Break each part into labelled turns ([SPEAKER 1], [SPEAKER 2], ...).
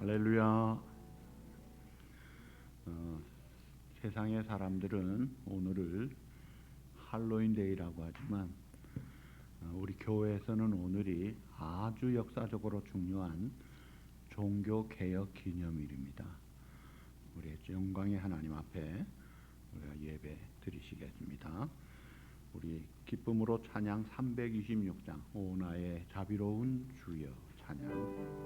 [SPEAKER 1] 할렐루야. 세상의 사람들은 오늘을 할로윈데이라고 하지만 우리 교회에서는 오늘이 아주 역사적으로 중요한 종교개혁 기념일입니다. 우리의 영광의 하나님 앞에 우리가 예배 드리시겠습니다. 우리 기쁨으로 찬양 326장 오 나의 자비로운 주여 찬양.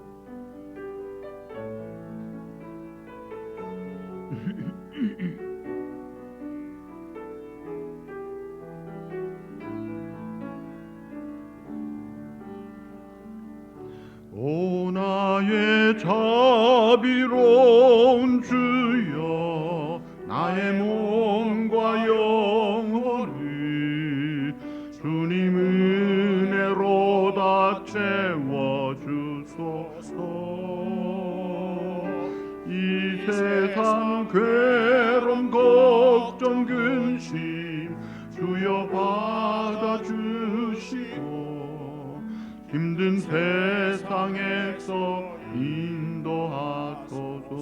[SPEAKER 1] 오 나의 자비로운 주여 나의 몸과 영혼을 주님 은혜로 다 채워주소서. 이 세상 괴로움 걱정 근심 주여 받아주시고 힘든 세상에서 인도하소서.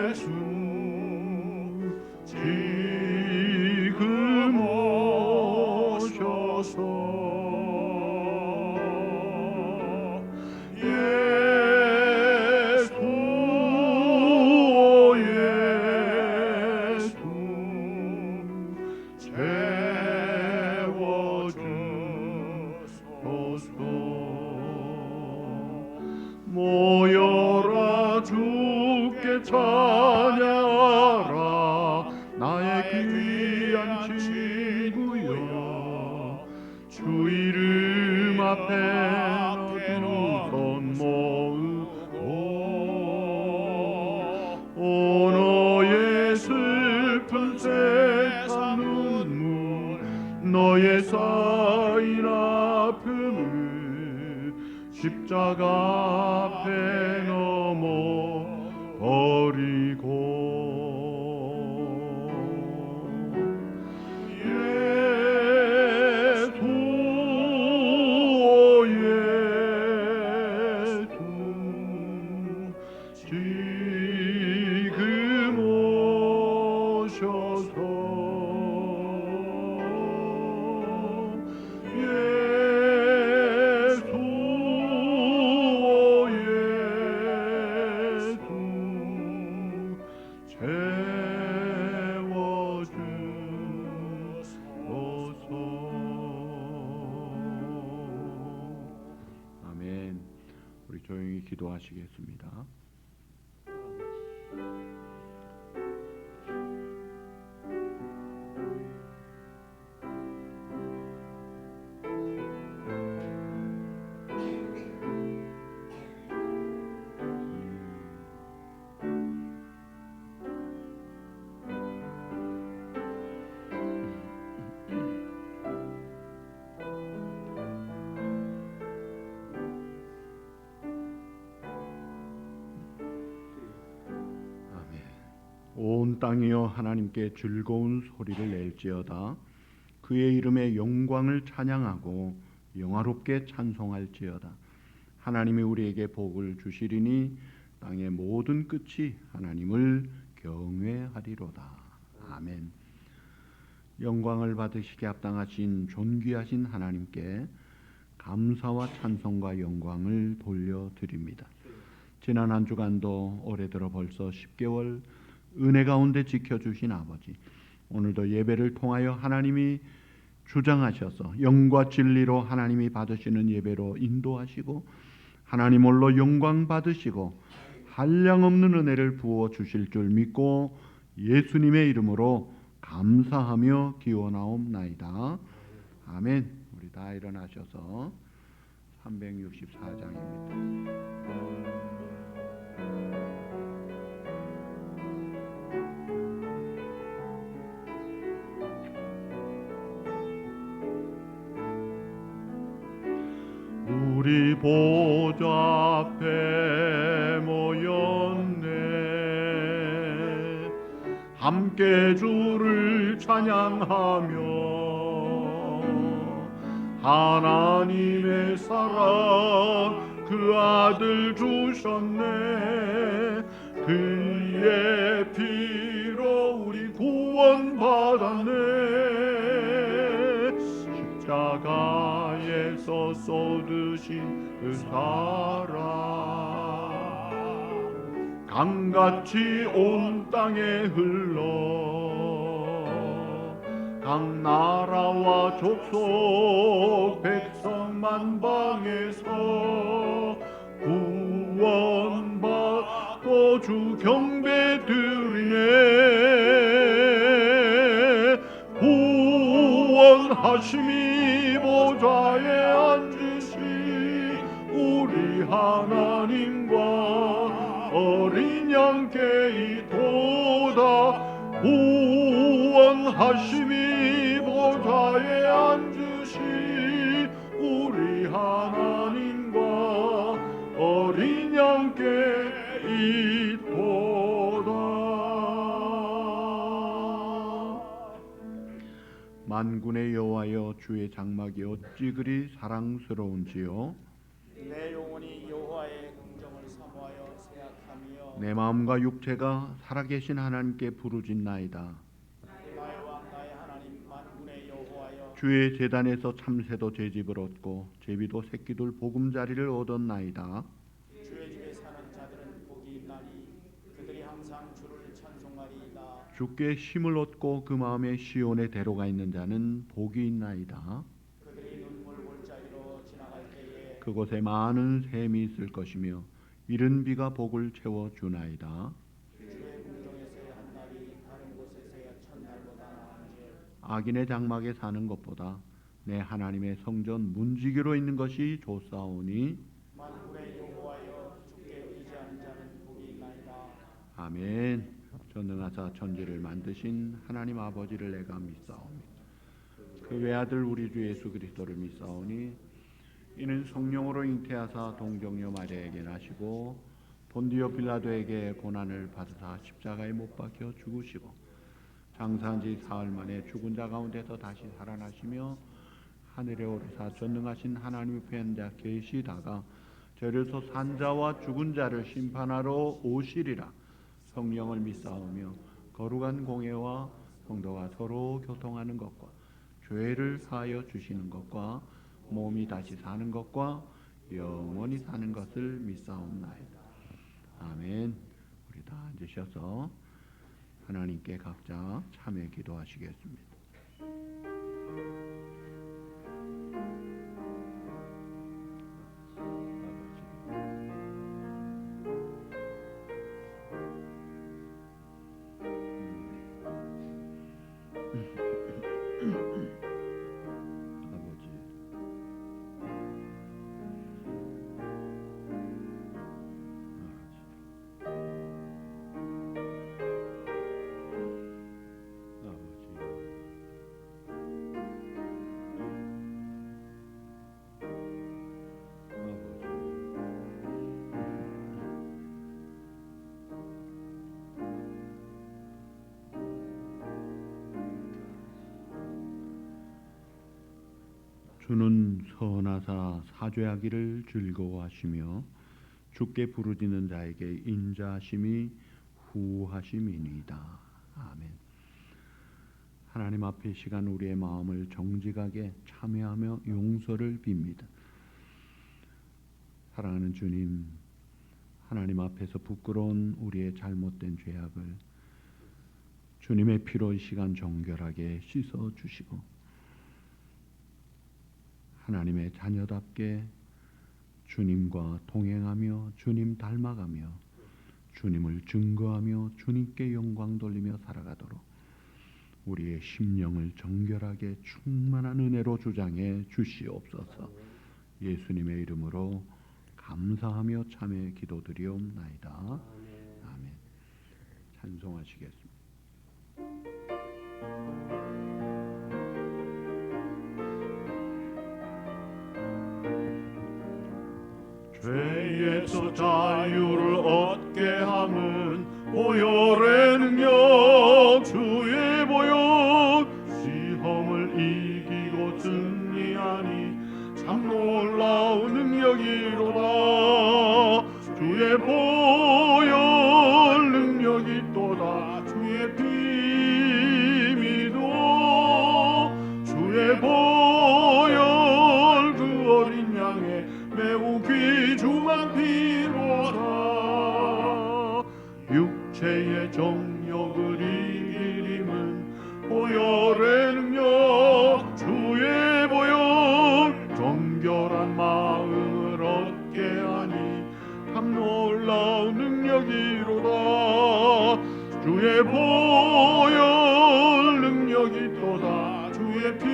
[SPEAKER 1] 예수 예수 지금 오셔서 모여라 주께 찬양하라 나의 귀한 친구여 주 이름 앞에 두 손 모으고 오 너의 슬픈 세상 눈물 너의 쌓인 아픔을 십자가 앞에 넘어 버리고 예수 예수 지금 오셔서 아멘. 우리 조용히 기도하시겠습니다. 온 땅이여 하나님께 즐거운 소리를 낼지어다. 그의 이름의 영광을 찬양하고 영화롭게 찬송할지어다. 하나님이 우리에게 복을 주시리니 땅의 모든 끝이 하나님을 경외하리로다. 아멘. 영광을 받으시기에 합당하신 존귀하신 하나님께 감사와 찬송과 영광을 돌려드립니다. 지난 한 주간도 올해 들어 벌써 10개월 은혜 가운데 지켜주신 아버지, 오늘도 예배를 통하여 하나님이 주장하셔서 영과 진리로 하나님이 받으시는 예배로 인도하시고 하나님 홀로 영광 받으시고 한량없는 은혜를 부어 주실 줄 믿고 예수님의 이름으로 감사하며 기원하옵나이다. 아멘. 우리 다 일어나셔서 364장입니다. 우리 보좌 앞에 모였네. 함께 함께 주를 찬양하며 하나님의 사랑 그 아들 주셨네. 그의 피로 우리 구원받았네. 십자가에서 쏟으신 그 사랑 강같이 온 땅에 흘러 각 나라와 족속 백성 만방에서 구원받고 주 경배 드리네. 구원하심이 보좌에 앉으신 우리 하나님과 어린 양께 이도다. 구원하심이 보좌에 앉으신 우리 하나님과 어린 양께 이도다. 만군의 여호와여, 주의 장막이 어찌 그리 사랑스러운지요.
[SPEAKER 2] 내 영혼이 여호와의 긍정을 사모하여 생각하며
[SPEAKER 1] 내 마음과 육체가 살아계신 하나님께 부르짖나이다.
[SPEAKER 2] 나의 왕 나의 하나님 만군의 여호와여,
[SPEAKER 1] 주의 제단에서 참새도 제집을 얻고 제비도 새끼들 보금자리를 얻었나이다.
[SPEAKER 2] 주의 집에 사는 자들은 복이 있나니 그들이 항상 주를 찬송하리이다.
[SPEAKER 1] 주께 힘을 얻고 그 마음에 시온의 대로가 있는 자는 복이 있나이다.
[SPEAKER 2] 그들이 눈물 골짜기로 지나갈 때에
[SPEAKER 1] 그곳에 많은 샘이 있을 것이며 이른 비가 복을 채워 주나이다.
[SPEAKER 2] 주의 궁정에서의 한 날이 다른 곳에서의 첫날보다 나은즉
[SPEAKER 1] 악인의 장막에 사는 것보다 내 하나님의 성전 문지기로 있는 것이 좋사오니.
[SPEAKER 2] 만군의 여호와여, 주께 의지하는 자는 복이 있나이다.
[SPEAKER 1] 아멘. 전능하사 천지를 만드신 하나님 아버지를 내가 믿사오니 그 외아들 우리 주 예수 그리스도를 믿사오니 이는 성령으로 잉태하사 동정녀 마리아에게 나시고 본디오 빌라도에게 고난을 받으사 십자가에 못 박혀 죽으시고 장사한 지 사흘 만에 죽은 자 가운데서 다시 살아나시며 하늘에 오르사 전능하신 하나님 옆에 앉아 계시다가 저리서 산 자와 죽은 자를 심판하러 오시리라. 성령을 믿사오며 거룩한 공예와 성도가 서로 교통하는 것과 죄를 사하여 주시는 것과 몸이 다시 사는 것과 영원히 사는 것을 믿사옵나이다. 아멘. 우리 다 앉으셔서 하나님께 각자 참여 기도하시겠습니다. 주는 선하사 사죄하기를 즐거워하시며 주께 부르짖는 자에게 인자하심이 후하심이니이다. 아멘. 하나님 앞에 시간 우리의 마음을 정직하게 참회하며 용서를 빕니다. 사랑하는 주님, 하나님 앞에서 부끄러운 우리의 잘못된 죄악을 주님의 피로 이 시간 정결하게 씻어 주시고 하나님의 자녀답게 주님과 동행하며 주님 닮아가며 주님을 증거하며 주님께 영광 돌리며 살아가도록 우리의 심령을 정결하게 충만한 은혜로 주장해 주시옵소서. 예수님의 이름으로 감사하며 참회 기도드리옵나이다. 아멘. 찬송하시겠습니다. 죄에서 자유를 얻게 함은 보혈의 능력 주 보혈의 능력 주의 보혈 정결한 마음을 얻게 하니 참 놀라운 능력이로다. 주의 보혈 능력이 또다. 주의 피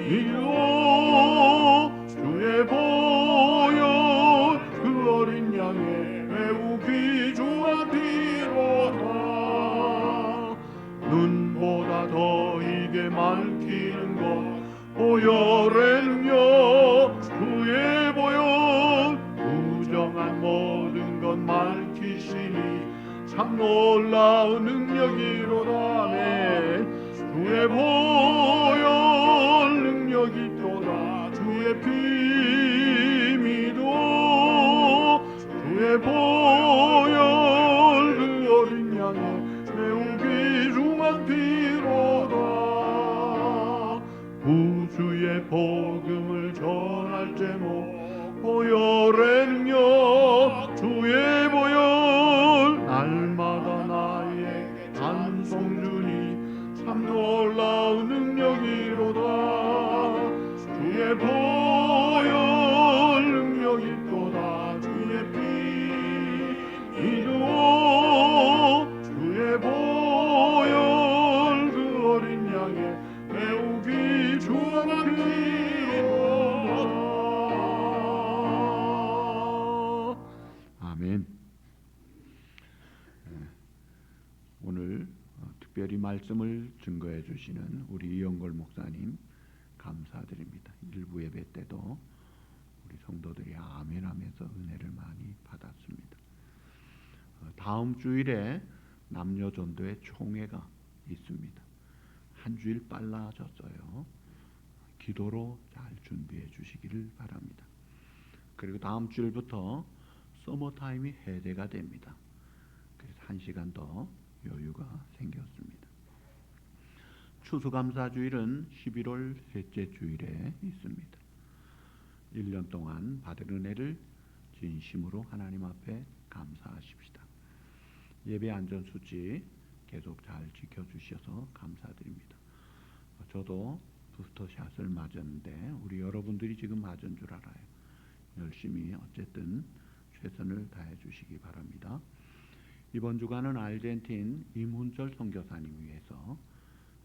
[SPEAKER 1] 믿어. 주의 보혈 그 어린 양의 매우 귀중한 피로다. 눈보다 더 이게 밝히는 것 보혈의 능력 주의 보혈 부정한 모든 것 밝히시니 참 놀라운 능력이로다. 아멘. 주의 보혈 능력이 또다. 주의 피 믿어. 주의 보혈 그 어린 양의 매우 귀중한 피로다. 구주의 복음을 전할 제목 보혈의 능력 주의 보혈 날마다 나에게 찬송 주니 참 놀라운 능력이로다. 주의 보혈 능력이 또다. 주의 피 믿어. 주의 보혈 그 어린 양의 매우 귀중한 피로다. 아멘. 오늘 특별히 말씀을 증거해 주시는 우리 이영걸 목사님 감사드립니다. 일부 예배 때도 우리 성도들이 아멘 하면서 은혜를 많이 받았습니다. 다음 주일에 남녀 전도회 총회가 있습니다. 한 주일 빨라졌어요. 기도로 잘 준비해 주시기를 바랍니다. 그리고 다음 주일부터 서머타임이 해제가 됩니다. 그래서 1시간 더 여유가 생겼습니다. 추수감사주일은 11월 셋째 주일에 있습니다. 1년 동안 받은 은혜를 진심으로 하나님 앞에 감사하십시다. 예배 안전수치 계속 잘 지켜주셔서 감사드립니다. 저도 부스터샷을 맞았는데 우리 여러분들이 지금 맞은 줄 알아요. 열심히 어쨌든 최선을 다해 주시기 바랍니다. 이번 주간은 아르헨틴 임훈철 선교사님 위해서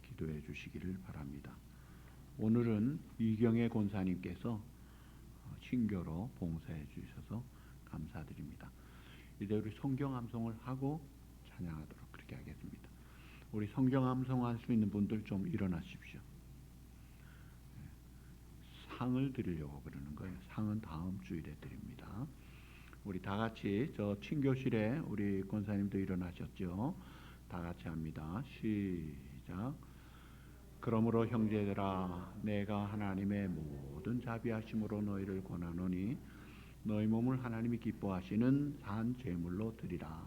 [SPEAKER 1] 기도해 주시기를 바랍니다. 오늘은 이경애 권사님께서 친교로 봉사해 주셔서 감사드립니다. 이제 우리 성경 암송을 하고 찬양하도록 그렇게 하겠습니다. 우리 성경 암송할 수 있는 분들 좀 일어나십시오. 상을 드리려고 그러는 거예요. 상은 다음 주일에 드립니다. 우리 다 같이 저 친교실에 우리 권사님도 일어나셨죠? 다 같이 합니다. 시작. 그러므로 형제들아 내가 하나님의 모든 자비하심으로 너희를 권하노니 너희 몸을 하나님이 기뻐하시는 산 제물로 드리라.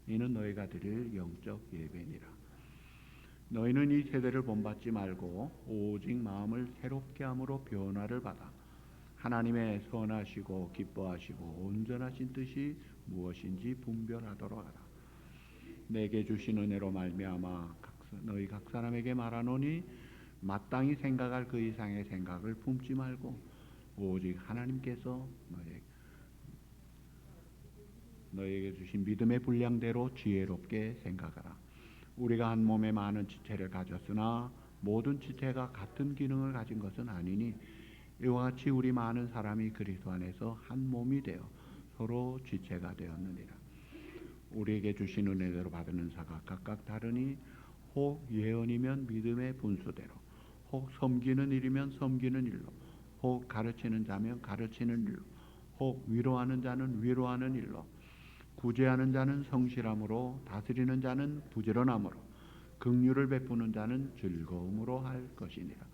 [SPEAKER 1] 이는 너희가 드릴 영적 예배니라. 너희는 이 세대를 본받지 말고 오직 마음을 새롭게 함으로 변화를 받아 하나님의 선하시고 기뻐하시고 온전하신 뜻이 무엇인지 분별하도록 하라. 내게 주신 은혜로 말미암아 너희 각 사람에게 말하노니 마땅히 생각할 그 이상의 생각을 품지 말고 오직 하나님께서 너희에게 주신 믿음의 분량대로 지혜롭게 생각하라. 우리가 한 몸에 많은 지체를 가졌으나 모든 지체가 같은 기능을 가진 것은 아니니 이와 같이 우리 많은 사람이 그리스도 안에서 한 몸이 되어 서로 지체가 되었느니라. 우리에게 주신 은혜대로 받은 은사가 각각 다르니 혹 예언이면 믿음의 분수대로, 혹 섬기는 일이면 섬기는 일로, 혹 가르치는 자면 가르치는 일로, 혹 위로하는 자는 위로하는 일로, 구제하는 자는 성실함으로, 다스리는 자는 부지런함으로, 긍휼을 베푸는 자는 즐거움으로 할 것이니라.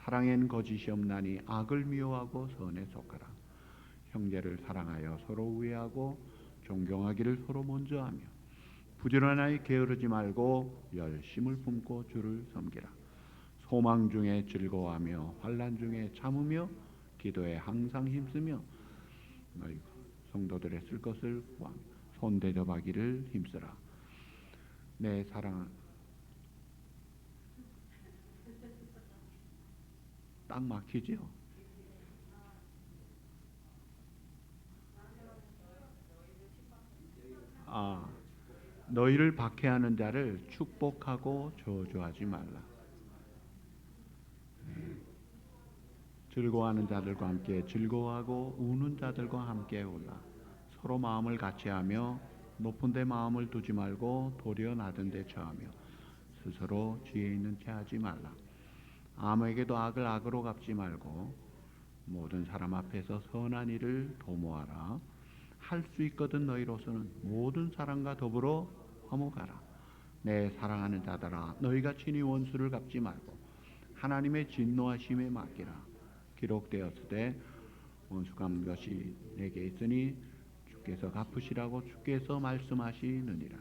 [SPEAKER 1] 사랑엔 거짓이 없나니 악을 미워하고 선에 속하라. 형제를 사랑하여 서로 우애하고 존경하기를 서로 먼저 하며 부지런하게 게으르지 말고 열심을 품고 주를 섬기라. 소망 중에 즐거워하며 환난 중에 참으며 기도에 항상 힘쓰며 너희 성도들의 쓸 것을 구하며 손대접하기를 힘쓰라. 내 사랑 딱 막히지요. 너희를 박해하는 자를 축복하고 저주하지 말라. 즐거워하는 자들과 함께 즐거워하고 우는 자들과 함께 울라. 서로 마음을 같이하며 높은 데 마음을 두지 말고 도리어 낮은 데 처하며 스스로 지혜 있는 채 하지 말라. 아무에게도 악을 악으로 갚지 말고 모든 사람 앞에서 선한 일을 도모하라. 할 수 있거든 너희로서는 모든 사람과 더불어 화목하라. 내 사랑하는 자들아, 너희가 친히 원수를 갚지 말고 하나님의 진노하심에 맡기라. 기록되었으되 원수 갚는 것이 내게 있으니 주께서 갚으시라고 주께서 말씀하시느니라.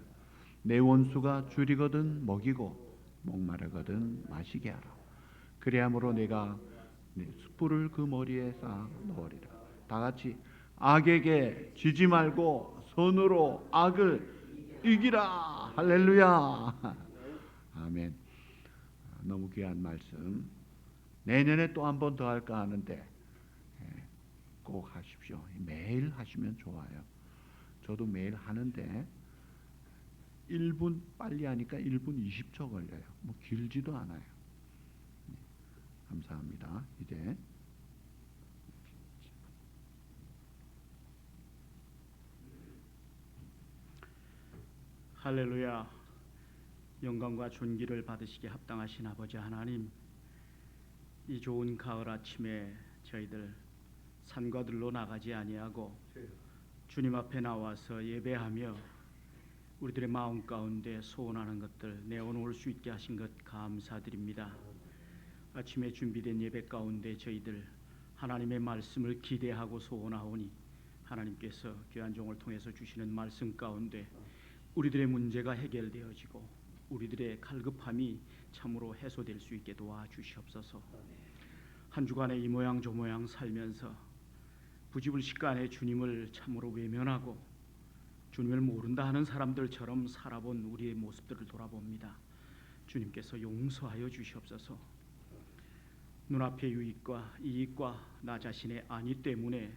[SPEAKER 1] 내 원수가 줄이거든 먹이고 목마르거든 마시게 하라. 그리함으로 내가 내 숯불을 그 머리에 쌓아 넣으리라. 다 같이 악에게 지지 말고 선으로 악을 이기라. 할렐루야. 아멘. 너무 귀한 말씀. 내년에 또 한 번 더 할까 하는데 꼭 하십시오. 매일 하시면 좋아요. 저도 매일 하는데 1분 빨리 하니까 1분 20초 걸려요. 뭐 길지도 않아요. 감사합니다. 이제
[SPEAKER 2] 할렐루야. 영광과 존귀를 받으시기에 합당하신 아버지 하나님, 이 좋은 가을 아침에 저희들 산과 들로 나가지 아니하고 주님 앞에 나와서 예배하며 우리들의 마음 가운데 소원하는 것들 내어놓을 수 있게 하신 것 감사드립니다. 아침에 준비된 예배 가운데 저희들 하나님의 말씀을 기대하고 소원하오니 하나님께서 귀한 종을 통해서 주시는 말씀 가운데 우리들의 문제가 해결되어지고 우리들의 갈급함이 참으로 해소될 수 있게 도와주시옵소서. 한 주간에 이 모양 저 모양 살면서 부지불식간에 주님을 참으로 외면하고 주님을 모른다 하는 사람들처럼 살아본 우리의 모습들을 돌아봅니다. 주님께서 용서하여 주시옵소서. 눈앞의 유익과 이익과 나 자신의 안위 때문에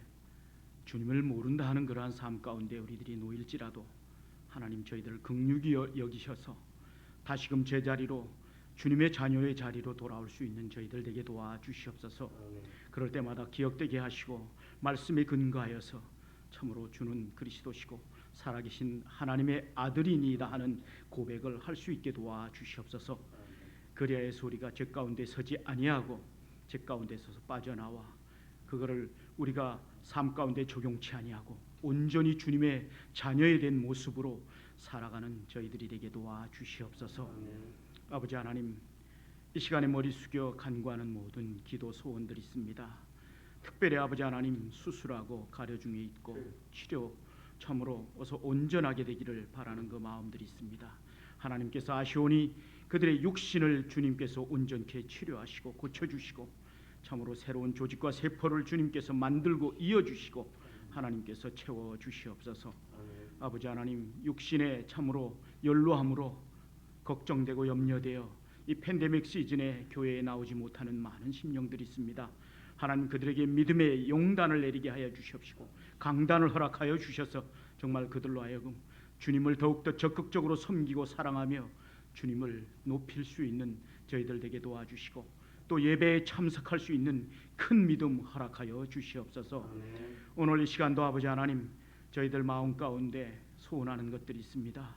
[SPEAKER 2] 주님을 모른다 하는 그러한 삶 가운데 우리들이 놓일지라도 하나님 저희들을 긍휼히 여기셔서 다시금 제자리로 주님의 자녀의 자리로 돌아올 수 있는 저희들 되게 도와주시옵소서. 그럴 때마다 기억되게 하시고 말씀에 근거하여서 참으로 주는 그리스도시고 살아계신 하나님의 아들이니이다 하는 고백을 할 수 있게 도와주시옵소서. 그리하여 소리가 제 가운데 서지 아니하고 제 가운데 서서 빠져나와 그거를 우리가 삶 가운데 적용치 아니하고 온전히 주님의 자녀에 된 모습으로 살아가는 저희들이 되게 도와주시옵소서. 아버지 하나님, 이 시간에 머리 숙여 간구하는 모든 기도 소원들이 있습니다. 특별히 아버지 하나님, 수술하고 가려 중에 있고 치료 참으로 어서 온전하게 되기를 바라는 그 마음들이 있습니다. 하나님께서 아시오니 그들의 육신을 주님께서 온전케 치료하시고 고쳐주시고 참으로 새로운 조직과 세포를 주님께서 만들고 이어주시고 하나님께서 채워주시옵소서. 아버지 하나님, 육신에 참으로 연로함으로 걱정되고 염려되어 이 팬데믹 시즌에 교회에 나오지 못하는 많은 심령들이 있습니다. 하나님 그들에게 믿음의 용단을 내리게 하여 주시옵시고 강단을 허락하여 주셔서 정말 그들로 하여금 주님을 더욱더 적극적으로 섬기고 사랑하며 주님을 높일 수 있는 저희들 되게 도와주시고 또 예배에 참석할 수 있는 큰 믿음 허락하여 주시옵소서. 오늘 이 시간도 아버지 하나님 저희들 마음 가운데 소원하는 것들이 있습니다.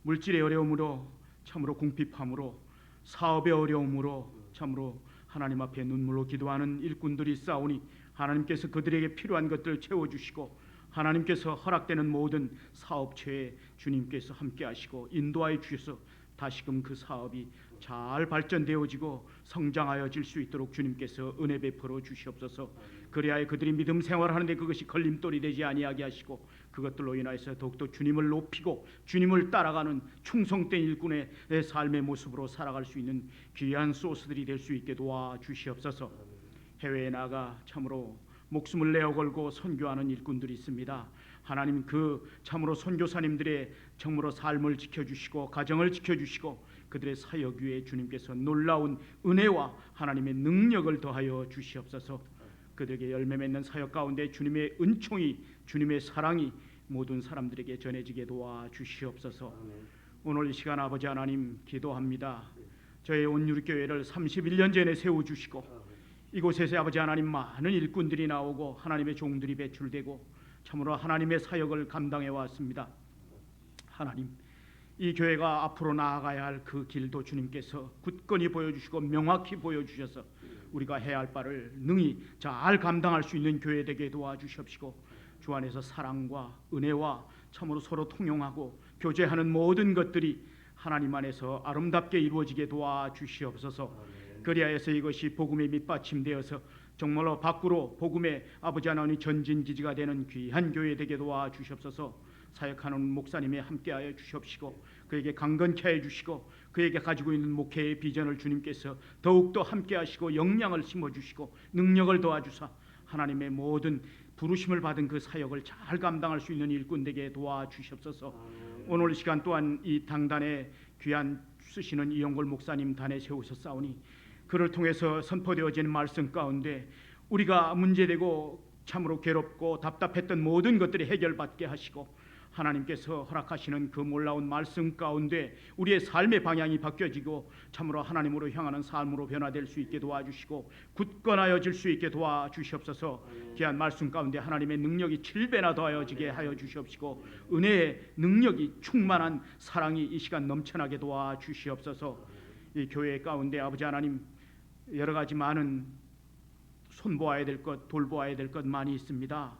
[SPEAKER 2] 물질의 어려움으로 참으로 궁핍함으로 사업의 어려움으로 참으로 하나님 앞에 눈물로 기도하는 일꾼들이 싸우니 하나님께서 그들에게 필요한 것들을 채워주시고 하나님께서 허락되는 모든 사업체에 주님께서 함께 하시고 인도하여 주셔서 다시금 그 사업이 잘 발전되어지고 성장하여질 수 있도록 주님께서 은혜 베풀어 주시옵소서. 그리하여 그들이 믿음 생활하는데 그것이 걸림돌이 되지 아니하게 하시고 그것들로 인하여서 더욱더 주님을 높이고 주님을 따라가는 충성된 일꾼의 삶의 모습으로 살아갈 수 있는 귀한 소스들이 될 수 있게 도와주시옵소서. 해외에 나가 참으로 목숨을 내어 걸고 선교하는 일꾼들이 있습니다. 하나님 그 참으로 선교사님들의 참으로 삶을 지켜주시고 가정을 지켜주시고 그들의 사역 위에 주님께서 놀라운 은혜와 하나님의 능력을 더하여 주시옵소서. 그들에게 열매 맺는 사역 가운데 주님의 은총이, 주님의 사랑이 모든 사람들에게 전해지게 도와 주시옵소서. 오늘 이 시간 아버지 하나님 기도합니다. 저희 온유리교회를 31년 전에 세워주시고 이곳에서 아버지 하나님 많은 일꾼들이 나오고 하나님의 종들이 배출되고 참으로 하나님의 사역을 감당해 왔습니다. 하나님, 이 교회가 앞으로 나아가야 할 그 길도 주님께서 굳건히 보여주시고 명확히 보여주셔서 우리가 해야 할 바를 능히 잘 감당할 수 있는 교회 되게 도와주시옵시고 주 안에서 사랑과 은혜와 참으로 서로 통용하고 교제하는 모든 것들이 하나님 안에서 아름답게 이루어지게 도와주시옵소서. 그리하여서 이것이 복음의 밑받침되어서 정말로 밖으로 복음의 아버지 하나님 전진기지가 되는 귀한 교회 되게 도와주시옵소서. 사역하는 목사님에 함께하여 주시옵시고 그에게 강건케 해 주시고 그에게 가지고 있는 목회의 비전을 주님께서 더욱더 함께하시고 역량을 심어주시고 능력을 도와주사 하나님의 모든 부르심을 받은 그 사역을 잘 감당할 수 있는 일꾼 되게 도와주시옵소서. 오늘 시간 또한 이 당단에 귀한 쓰시는 이영골 목사님 단에 세우셨사오니 그를 통해서 선포되어지는 말씀 가운데 우리가 문제되고 참으로 괴롭고 답답했던 모든 것들이 해결받게 하시고 하나님께서 허락하시는 그 놀라운 말씀 가운데 우리의 삶의 방향이 바뀌어지고 참으로 하나님으로 향하는 삶으로 변화될 수 있게 도와주시고 굳건하여질 수 있게 도와주시옵소서. 귀한 말씀 가운데 하나님의 능력이 7배나 더하여지게 하여 주시옵시고 은혜의 능력이 충만한 사랑이 이 시간 넘쳐나게 도와주시옵소서. 이 교회 가운데 아버지 하나님 여러 가지 많은 손보아야 될 것, 돌보아야 될 것 많이 있습니다.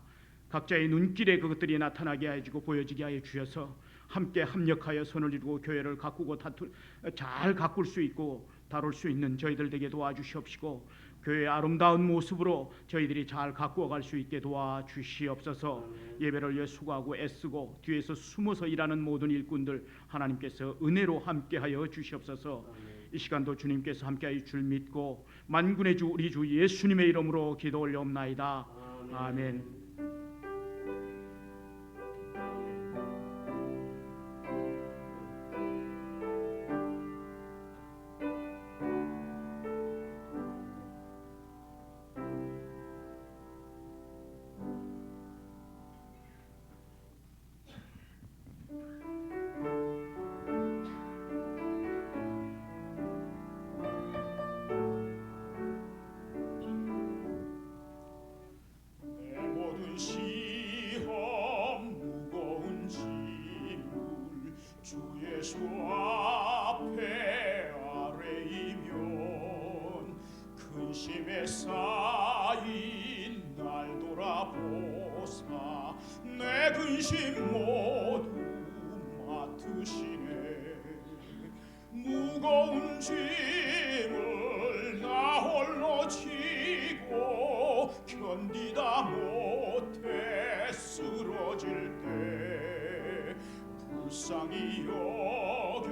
[SPEAKER 2] 각자의 눈길에 그것들이 나타나게 해주고 보여지게 하여 주셔서 함께 합력하여 손을 이루고 교회를 가꾸고 잘 가꿀 수 있고 다룰 수 있는 저희들 되게 도와주시옵시고 교회의 아름다운 모습으로 저희들이 잘 가꾸어 갈 수 있게 도와주시옵소서. 예배를 위해 수고하고 애쓰고 뒤에서 숨어서 일하는 모든 일꾼들 하나님께서 은혜로 함께하여 주시옵소서. 이 시간도 주님께서 함께하여 줄 믿고 만군의 주 우리 주 예수님의 이름으로 기도 올려옵나이다. 아멘.
[SPEAKER 3] 근심에 쌓인 날 돌아보사 내 근심 모두 맡으시네. 무거운 짐을 나 홀로 지고 견디다 못해 쓰러질 때 불쌍히 여겨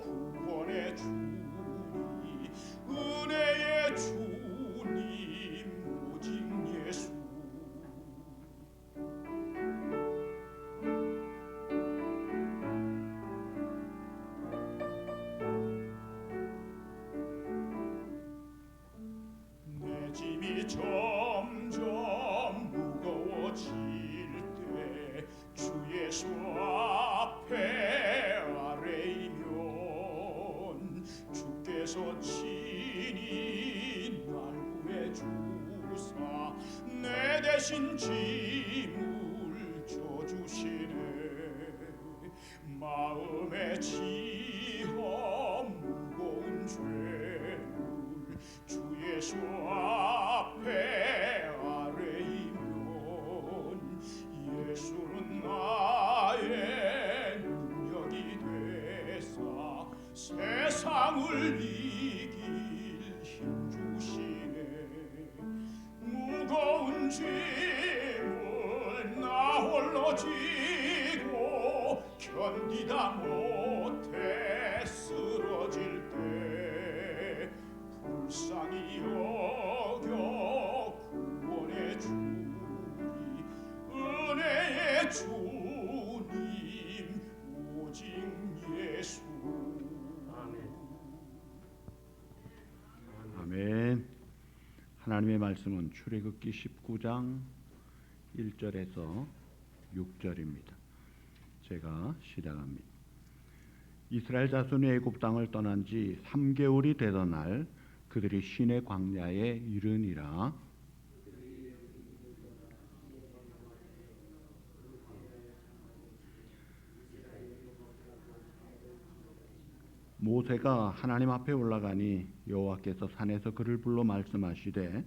[SPEAKER 3] 구원해 주니 은혜의 주님 오직 예수. 내 짐이 점점 무거워질 때 주 예수 앞에 아뢰이면 주께서 친히 날 구해주사 내 대신 짐을 져주시네. 마음에 지어 무거운 죄를 주 예수 앞에 아뢰이면 예수는 나의 능력이 되사 세상을 이길 힘 주시네. 무거운 짐을 나 홀로 지고 견디다 못해 쓰러질 때 불쌍히 여겨 구원해 주니 은혜의 주님 오직 예수.
[SPEAKER 1] 하나님의 말씀은 출애굽기 19장 1절에서 6절입니다. 제가 시작합니다. 이스라엘 자손이 애굽 땅을 떠난 지 3개월이 되던 날 그들이 시내 광야에 이르니라. 모세가 하나님 앞에 올라가니 여호와께서 산에서 그를 불러 말씀하시되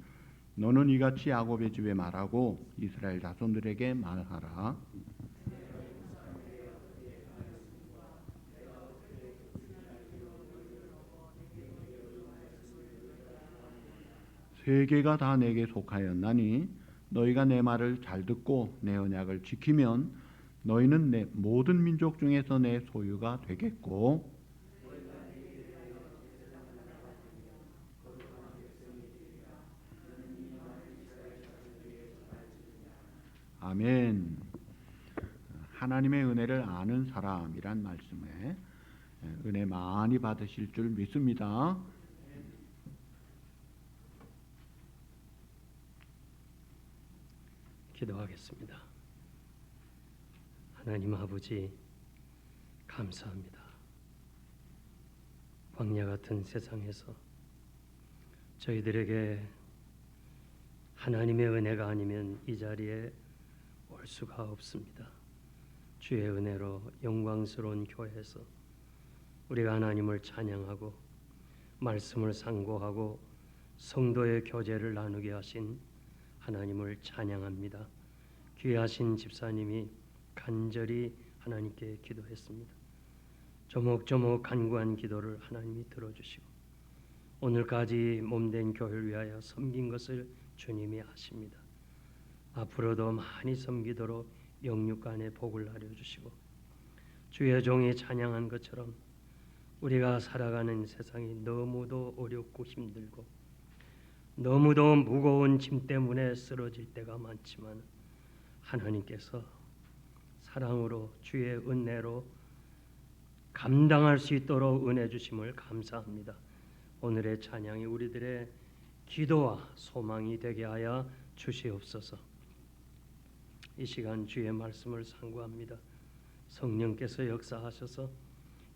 [SPEAKER 1] 너는 이같이 야곱의 집에 말하고 이스라엘 자손들에게 말하라. 세계가 다 내게 속하였나니 너희가 내 말을 잘 듣고 내 언약을 지키면 너희는 내 모든 민족 중에서 내 소유가 되겠고 아멘. 하나님의 은혜를 아는 사람이란 말씀에 은혜 많이 받으실 줄 믿습니다.
[SPEAKER 4] 기도하겠습니다. 하나님 아버지, 감사합니다. 광야 같은 세상에서 저희들에게 하나님의 은혜가 아니면 이 자리에 올 수가 없습니다. 주의 은혜로 영광스러운 교회에서 우리가 하나님을 찬양하고 말씀을 상고하고 성도의 교제를 나누게 하신 하나님을 찬양합니다. 귀하신 집사님이 간절히 하나님께 기도했습니다. 조목조목 간구한 기도를 하나님이 들어주시고 오늘까지 몸된 교회를 위하여 섬긴 것을 주님이 아십니다. 앞으로도 많이 섬기도록 영육간의 복을 하려주시고 주의 종이 찬양한 것처럼 우리가 살아가는 세상이 너무도 어렵고 힘들고 너무도 무거운 짐 때문에 쓰러질 때가 많지만 하나님께서 사랑으로 주의 은혜로 감당할 수 있도록 은혜 주심을 감사합니다. 오늘의 찬양이 우리들의 기도와 소망이 되게 하여 주시옵소서. 이 시간 주의 말씀을 상고합니다. 성령께서 역사하셔서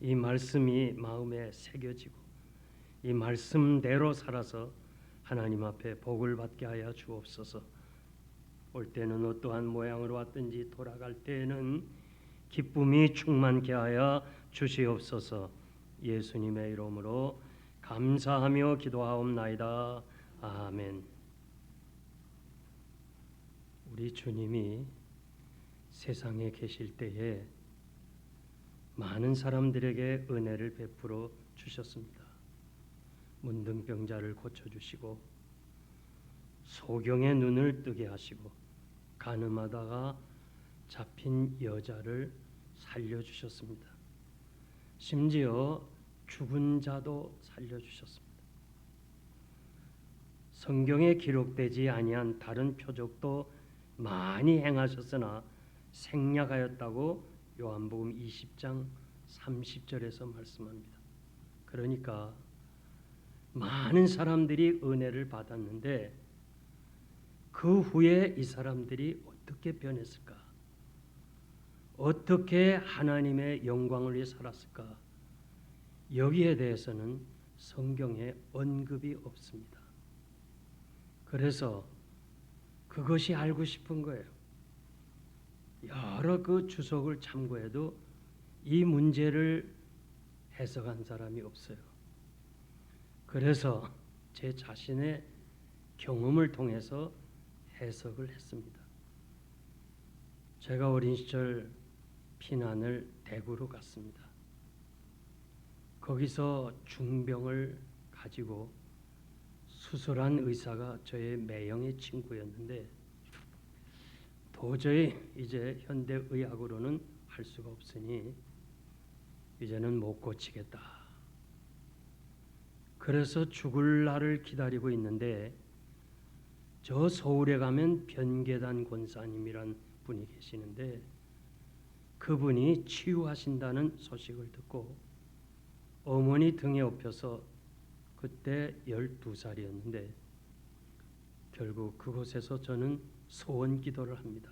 [SPEAKER 4] 이 말씀이 마음에 새겨지고 이 말씀대로 살아서 하나님 앞에 복을 받게 하여 주옵소서. 올 때는 어떠한 모양으로 왔든지 돌아갈 때에는 기쁨이 충만케 하여 주시옵소서. 예수님의 이름으로 감사하며 기도하옵나이다. 아멘. 우리 주님이 세상에 계실 때에 많은 사람들에게 은혜를 베풀어 주셨습니다. 문둥병자를 고쳐주시고 소경의 눈을 뜨게 하시고 가늠하다가 잡힌 여자를 살려주셨습니다. 심지어 죽은 자도 살려주셨습니다. 성경에 기록되지 아니한 다른 표적도 많이 행하셨으나 생략하였다고 요한복음 20장 30절에서 말씀합니다. 그러니까 많은 사람들이 은혜를 받았는데 그 후에 이 사람들이 어떻게 변했을까? 어떻게 하나님의 영광을 위해 살았을까? 여기에 대해서는 성경에 언급이 없습니다. 그래서 그것이 알고 싶은 거예요. 여러 그 주석을 참고해도 이 문제를 해석한 사람이 없어요. 그래서 제 자신의 경험을 통해서 해석을 했습니다. 제가 어린 시절 피난을 대구로 갔습니다. 거기서 중병을 가지고 수술한 의사가 저의 매형의 친구였는데 도저히 이제 현대의학으로는 할 수가 없으니 이제는 못 고치겠다. 그래서 죽을 날을 기다리고 있는데 저 서울에 가면 변계단 권사님이란 분이 계시는데 그분이 치유하신다는 소식을 듣고 어머니 등에 업혀서 그때 12살이었는데 결국 그곳에서 저는 소원 기도를 합니다.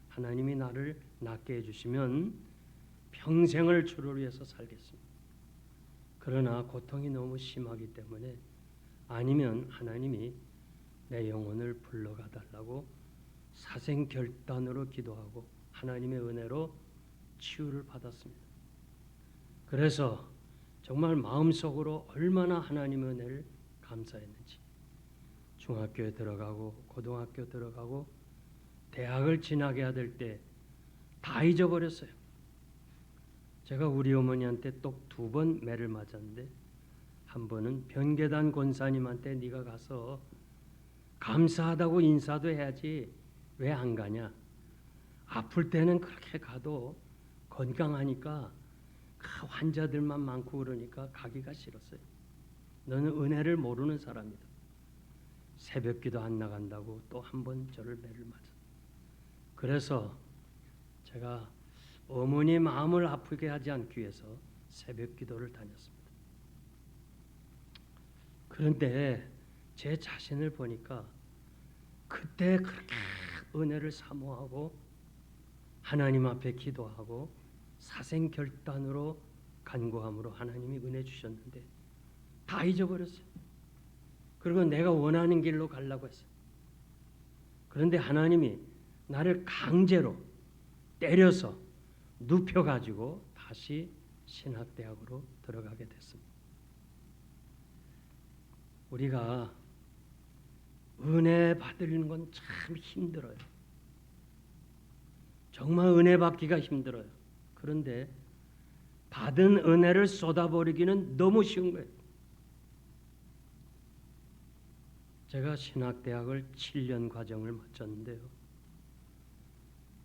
[SPEAKER 4] 하나님이 나를 낫게 해주시면 평생을 주를 위해서 살겠습니다. 그러나 고통이 너무 심하기 때문에 아니면 하나님이 내 영혼을 불러가 달라고 사생결단으로 기도하고 하나님의 은혜로 치유를 받았습니다. 그래서 정말 마음속으로 얼마나 하나님의 은혜를 감사했는지 중학교에 들어가고 고등학교 들어가고 대학을 지나게 될 때 다 잊어버렸어요. 제가 우리 어머니한테 똑 2번 매를 맞았는데 한 번은 변계단 권사님한테 네가 가서 감사하다고 인사도 해야지 왜 안 가냐. 아플 때는 그렇게 가도 건강하니까 환자들만 많고 그러니까 가기가 싫었어요. 너는 은혜를 모르는 사람이다. 새벽기도 안 나간다고 또 한 번 저를 매를 맞았어요. 그래서 제가 어머니 마음을 아프게 하지 않기 위해서 새벽기도를 다녔습니다. 그런데 제 자신을 보니까 그때 그렇게 은혜를 사모하고 하나님 앞에 기도하고 사생결단으로 간구함으로 하나님이 은혜 주셨는데 다 잊어버렸어요. 그리고 내가 원하는 길로 가려고 했어요. 그런데 하나님이 나를 강제로 때려서 눕혀가지고 다시 신학대학으로 들어가게 됐습니다. 우리가 은혜 받는 건 참 힘들어요. 정말 은혜 받기가 힘들어요. 그런데 받은 은혜를 쏟아버리기는 너무 쉬운 거예요. 제가 신학대학을 7년 과정을 마쳤는데요.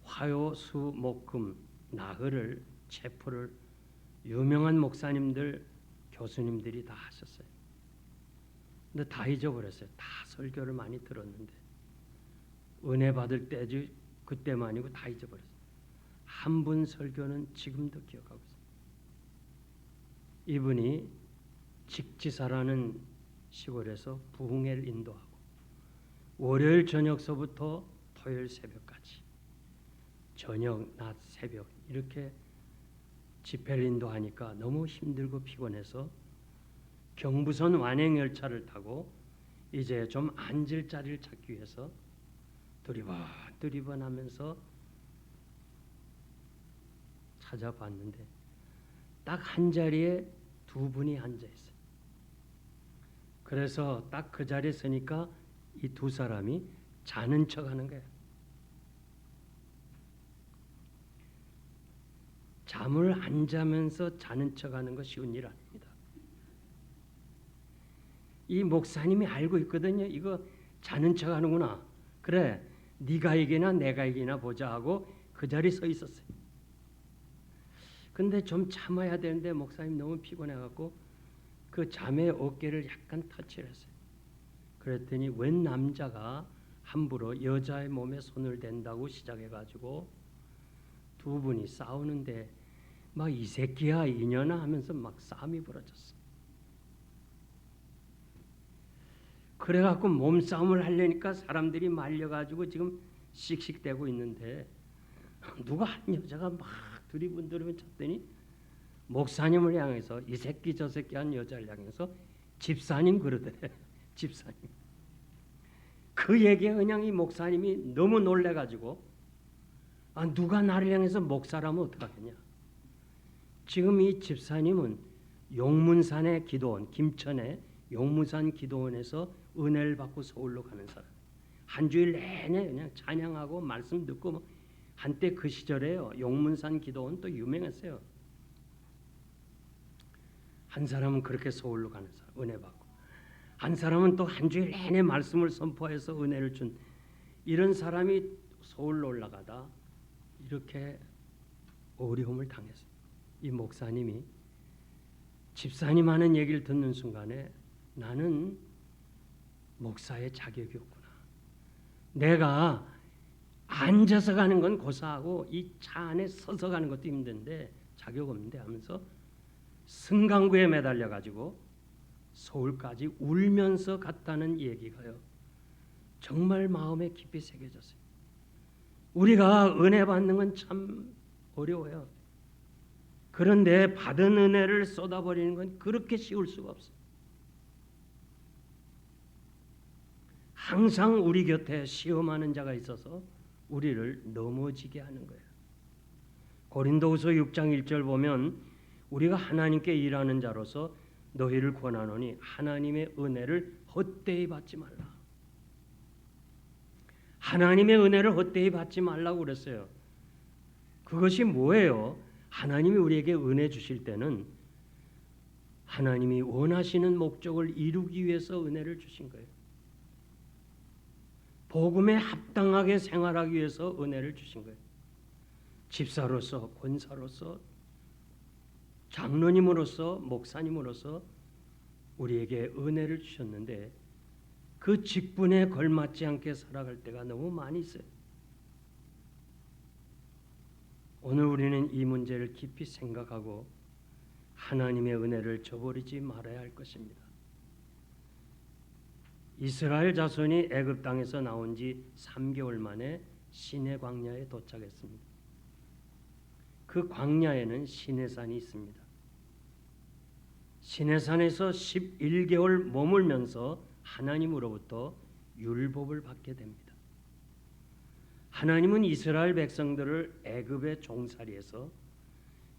[SPEAKER 4] 화요, 수, 목, 금, 나흘을 체포를 유명한 목사님들, 교수님들이 다 하셨어요. 근데 다 잊어버렸어요. 다 설교를 많이 들었는데 은혜 받을 때지 그때만이고 다 잊어버렸어요. 한 분 설교는 지금도 기억하고 있어요. 이분이 직지사라는 시골에서 부흥회를 인도하고 월요일 저녁서부터 토요일 새벽까지 저녁, 낮, 새벽 이렇게 집회를 인도하니까 너무 힘들고 피곤해서 경부선 완행열차를 타고 이제 좀 앉을 자리를 찾기 위해서 두리번 하면서 찾아봤는데 딱 한 자리에 2분이 앉아 있어요. 그래서 딱 그 자리에 서니까 이 2 사람이 자는 척 하는 거예요. 잠을 안 자면서 자는 척 하는 거 쉬운 일 아닙니다. 이 목사님이 알고 있거든요. 이거 자는 척 하는구나. 그래, 네가 이기나 내가 이기나 보자 하고 그 자리에 서 있었어요. 근데 좀 참아야 되는데 목사님 너무 피곤해갖고 그 잠의 어깨를 약간 터치를 했어요. 그랬더니 웬 남자가 함부로 여자의 몸에 손을 댄다고 시작해가지고 2분이 싸우는데 막 이 새끼야 이년아 하면서 막 싸움이 벌어졌어. 그래갖고 몸싸움을 하려니까 사람들이 말려가지고 지금 씩씩대고 있는데 누가 한 여자가 막 두리번두리번 쳤더니 목사님을 향해서 이 새끼 저 새끼 한 여자를 향해서 집사님 그러더래. 집사님. 그 얘기에 그냥 이 목사님이 너무 놀래가지고 누가 나를 향해서 목사라면 어떡하겠냐. 지금 이 집사님은 용문산의 기도원, 김천의 용문산 기도원에서 은혜를 받고 서울로 가는 사람. 한 주일 내내 그냥 찬양하고 말씀 듣고 한때 그 시절에요. 용문산 기도원 또 유명했어요. 한 사람은 그렇게 서울로 가는 사람, 은혜 받고. 한 사람은 또 한 주일 내내 말씀을 선포해서 은혜를 준 이런 사람이 서울로 올라가다 이렇게 어려움을 당했어요. 이 목사님이 집사님 하는 얘기를 듣는 순간에 나는 목사의 자격이 없구나. 내가 앉아서 가는 건 고사하고 이 차 안에 서서 가는 것도 힘든데 자격 없는데 하면서 승강구에 매달려 가지고 서울까지 울면서 갔다는 얘기가요. 정말 마음에 깊이 새겨졌어요. 우리가 은혜 받는 건 참 어려워요. 그런데 받은 은혜를 쏟아버리는 건 그렇게 쉬울 수가 없어요. 항상 우리 곁에 시험하는 자가 있어서 우리를 넘어지게 하는 거예요. 고린도후서 6장 1절 보면 우리가 하나님께 일하는 자로서 너희를 권하노니 하나님의 은혜를 헛되이 받지 말라. 하나님의 은혜를 헛되이 받지 말라고 그랬어요. 그것이 뭐예요? 하나님이 우리에게 은혜 주실 때는 하나님이 원하시는 목적을 이루기 위해서 은혜를 주신 거예요. 복음에 합당하게 생활하기 위해서 은혜를 주신 거예요. 집사로서, 권사로서, 장로님으로서, 목사님으로서 우리에게 은혜를 주셨는데 그 직분에 걸맞지 않게 살아갈 때가 너무 많이 있어요. 오늘 우리는 이 문제를 깊이 생각하고 하나님의 은혜를 저버리지 말아야 할 것입니다. 이스라엘 자손이 애굽 땅에서 나온 지 3개월 만에 시내 광야에 도착했습니다. 그 광야에는 시내산이 있습니다. 시내산에서 11개월 머물면서 하나님으로부터 율법을 받게 됩니다. 하나님은 이스라엘 백성들을 애굽의 종살이에서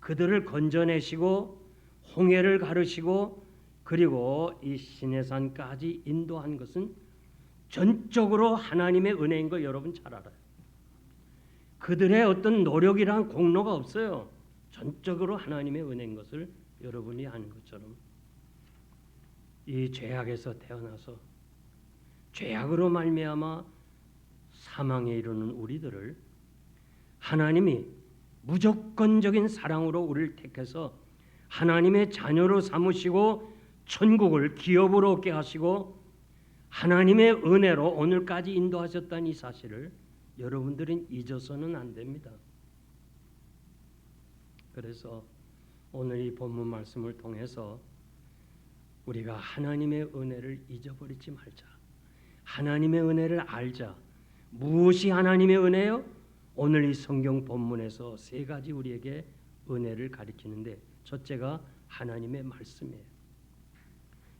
[SPEAKER 4] 그들을 건져내시고 홍해를 가르시고 그리고 이 시내산까지 인도한 것은 전적으로 하나님의 은혜인 거 여러분 잘 알아요. 그들의 어떤 노력이란 공로가 없어요. 전적으로 하나님의 은혜인 것을 여러분이 아는 것처럼 이 죄악에서 태어나서 죄악으로 말미암아 사망에 이르는 우리들을 하나님이 무조건적인 사랑으로 우리를 택해서 하나님의 자녀로 삼으시고 천국을 기업으로 얻게 하시고 하나님의 은혜로 오늘까지 인도하셨다는 이 사실을 여러분들은 잊어서는 안 됩니다. 그래서 오늘 이 본문 말씀을 통해서 우리가 하나님의 은혜를 잊어버리지 말자. 하나님의 은혜를 알자. 무엇이 하나님의 은혜요? 오늘 이 성경 본문에서 세 가지 우리에게 은혜를 가리키는데 첫째가 하나님의 말씀이에요.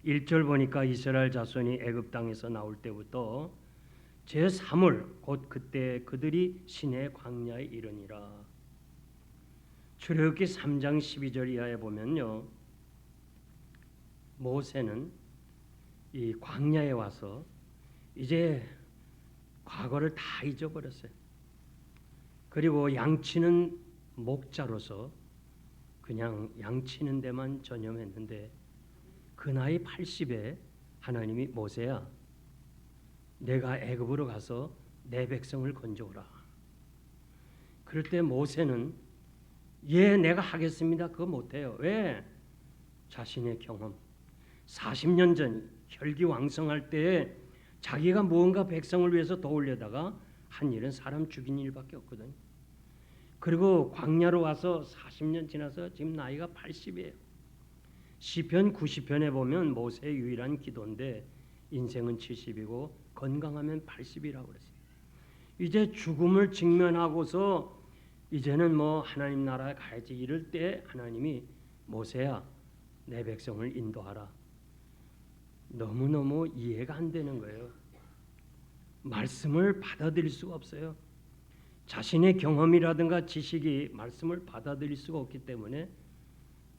[SPEAKER 4] 1절 보니까 이스라엘 자손이 애굽 땅에서 나올 때부터 제3월 곧 그때 그들이 시내 광야에 이르니라. 출애굽기 3장 12절 이하에 보면요. 모세는 이 광야에 와서 이제 과거를 다 잊어버렸어요. 그리고 양치는 목자로서 그냥 양치는 데만 전념했는데 그 나이 80에 하나님이 모세야 내가 애굽으로 가서 내 백성을 건져오라. 그럴 때 모세는 예 내가 하겠습니다. 그거 못해요. 왜? 자신의 경험 40년 전 혈기왕성할 때 자기가 무언가 백성을 위해서 도우려다가 한 일은 사람 죽인 일밖에 없거든요. 그리고 광야로 와서 40년 지나서 지금 나이가 80이에요. 시편 90편에 보면 모세의 유일한 기도인데 인생은 70이고 건강하면 80이라고 그랬어요. 이제 죽음을 직면하고서 이제는 뭐 하나님 나라에 가야지 이럴 때 하나님이 모세야 내 백성을 인도하라. 너무너무 이해가 안 되는 거예요. 말씀을 받아들일 수가 없어요. 자신의 경험이라든가 지식이 말씀을 받아들일 수가 없기 때문에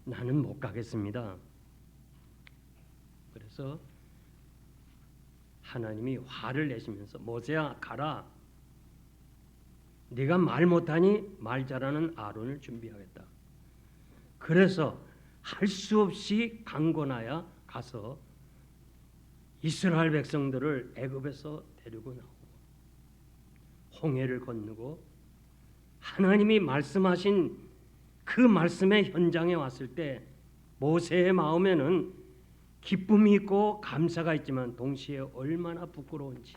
[SPEAKER 4] 나는 못 가겠습니다. 그래서 하나님이 화를 내시면서 모세야 가라. 네가 말 못하니 말 잘하는 아론을 준비하겠다. 그래서 할 수 없이 강권하여 가서 이스라엘 백성들을 애굽에서 데리고 나오고 홍해를 건너고 하나님이 말씀하신 그 말씀의 현장에 왔을 때 모세의 마음에는 기쁨이 있고 감사가 있지만 동시에 얼마나 부끄러운지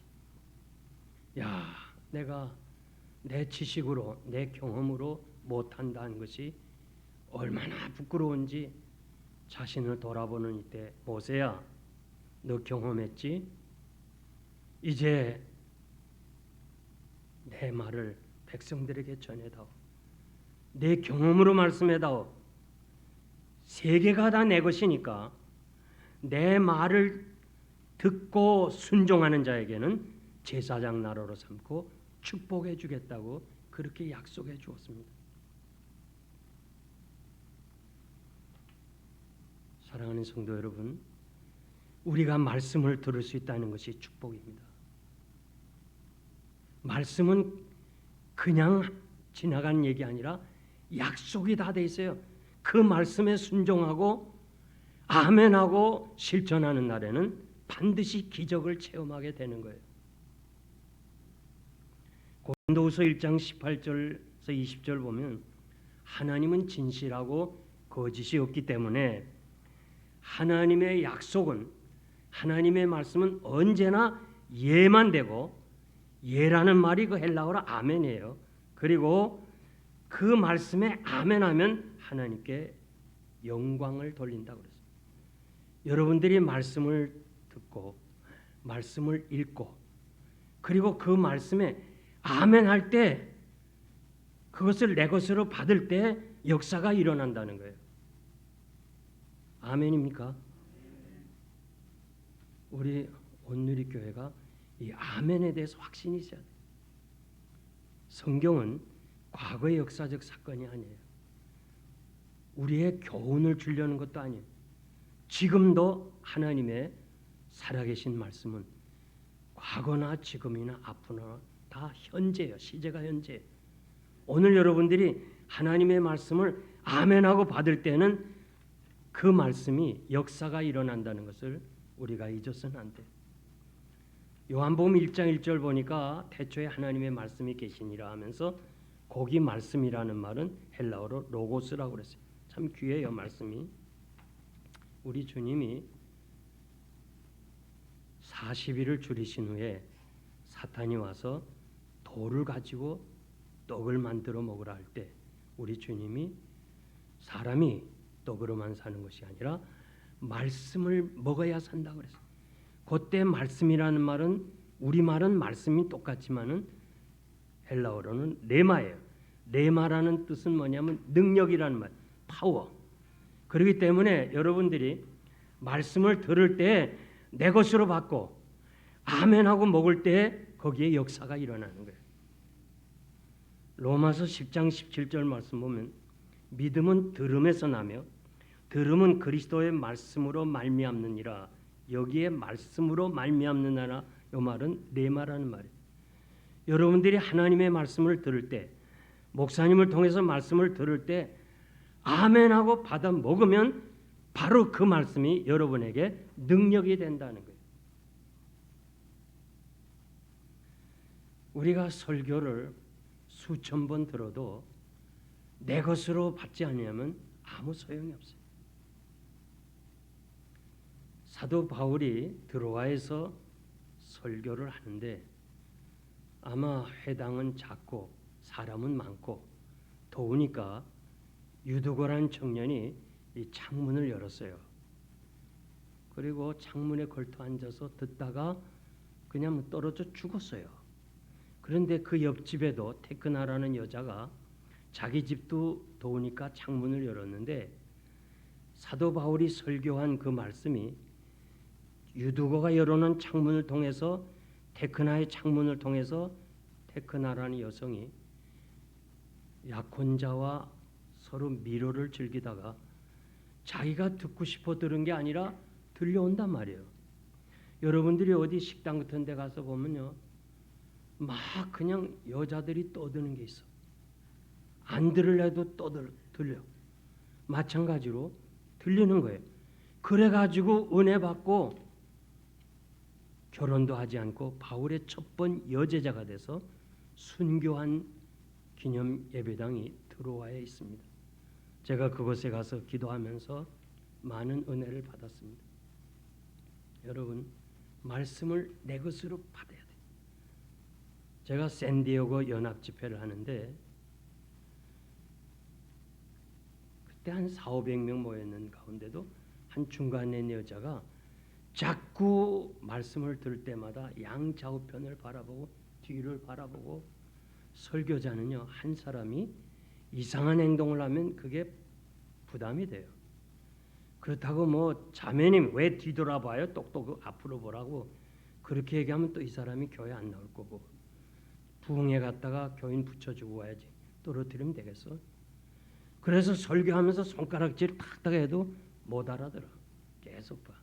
[SPEAKER 4] 야 내가 내 지식으로 내 경험으로 못한다는 것이 얼마나 부끄러운지 자신을 돌아보는 이때 모세야 너 경험했지? 이제 내 말을 백성들에게 전해다오. 내 경험으로 말씀해다오. 세계가 다 내 것이니까 내 말을 듣고 순종하는 자에게는 제사장 나라로 삼고 축복해 주겠다고 그렇게 약속해 주었습니다. 사랑하는 성도 여러분, 우리가 말씀을 들을 수 있다는 것이 축복입니다. 말씀은 그냥 지나간 얘기 아니라 약속이 다 돼 있어요. 그 말씀에 순종하고 아멘하고 실천하는 날에는 반드시 기적을 체험하게 되는 거예요. 고린도후서 1장 18절에서 20절 보면 하나님은 진실하고 거짓이 없기 때문에 하나님의 약속은, 하나님의 말씀은 언제나 예만 되고, 예라는 말이 그 헬라어로 아멘이에요. 그리고 그 말씀에 아멘하면 하나님께 영광을 돌린다고 그랬어요. 여러분들이 말씀을 듣고 말씀을 읽고 그리고 그 말씀에 아멘할 때, 그것을 내 것으로 받을 때 역사가 일어난다는 거예요. 아멘입니까? 우리 온누리교회가 이 아멘에 대해서 확신이 있어야 돼요. 성경은 과거의 역사적 사건이 아니에요. 우리의 교훈을 주려는 것도 아니에요. 지금도 하나님의 살아계신 말씀은 과거나 지금이나 앞으로나 다 현재예요. 시제가 현재예요. 오늘 여러분들이 하나님의 말씀을 아멘하고 받을 때는 그 말씀이 역사가 일어난다는 것을 우리가 잊어서는 안 돼요. 요한복음 1장 1절 보니까 태초에 하나님의 말씀이 계시니라 하면서 거기 말씀이라는 말은 헬라어로 로고스라고 그랬어요. 참 귀해요, 말씀이. 우리 주님이 40일을 줄이신 후에 사탄이 와서 돌을 가지고 떡을 만들어 먹으라 할 때 우리 주님이 사람이 떡으로만 사는 것이 아니라 말씀을 먹어야 산다고 그랬어요. 그때 말씀이라는 말은, 우리말은 말씀이 똑같지만은 헬라어로는 레마예요. 레마라는 뜻은 뭐냐면 능력이라는 말, 파워. 그렇기 때문에 여러분들이 말씀을 들을 때 내 것으로 받고 아멘하고 먹을 때 거기에 역사가 일어나는 거예요. 로마서 10장 17절 말씀 보면 믿음은 들음에서 나며 들음은 그리스도의 말씀으로 말미암느니라. 여기에 말씀으로 말미암느니라, 이 말은 레마라는 말이에요. 여러분들이 하나님의 말씀을 들을 때, 목사님을 통해서 말씀을 들을 때 아멘하고 받아 먹으면 바로 그 말씀이 여러분에게 능력이 된다는 거예요. 우리가 설교를 수천 번 들어도 내 것으로 받지 않으면 아무 소용이 없어요. 사도 바울이 드로아에서 설교를 하는데 아마 회당은 작고 사람은 많고 더우니까 유두고라는 청년이 이 창문을 열었어요. 그리고 창문에 걸터 앉아서 듣다가 그냥 떨어져 죽었어요. 그런데 그 옆집에도 테크나라는 여자가 자기 집도 더우니까 창문을 열었는데 사도 바울이 설교한 그 말씀이 유두고가 열어놓은 창문을 통해서, 테크나의 창문을 통해서 테크나라는 여성이 약혼자와 서로 미로를 즐기다가 자기가 듣고 싶어 들은 게 아니라 들려온단 말이에요. 여러분들이 어디 식당 같은 데 가서 보면요, 막 그냥 여자들이 떠드는 게 있어. 안 들으려도 들려. 마찬가지로 들리는 거예요. 그래가지고 은혜 받고 결혼도 하지 않고 바울의 첫 번 여제자가 돼서 순교한 기념 예배당이 드로아에 있습니다. 제가 그곳에 가서 기도하면서 많은 은혜를 받았습니다. 여러분, 말씀을 내 것으로 받아야 돼요. 제가 샌디에고 연합 집회를 하는데 그때 한 400~500명 모였는 가운데도 한 중간에 있는 여자가 자꾸 말씀을 들을 때마다 양좌우편을 바라보고 뒤를 바라보고 설교자는요, 한 사람이 이상한 행동을 하면 그게 부담이 돼요. 그렇다고 뭐 자매님 왜 뒤돌아봐요? 똑똑 앞으로 보라고 그렇게 얘기하면 또 이 사람이 교회 안 나올 거고, 부흥회 갔다가 교인 붙여주고 와야지 떨어뜨리면 되겠어? 그래서 설교하면서 손가락질 탁탁 해도 못 알아들어. 계속 봐.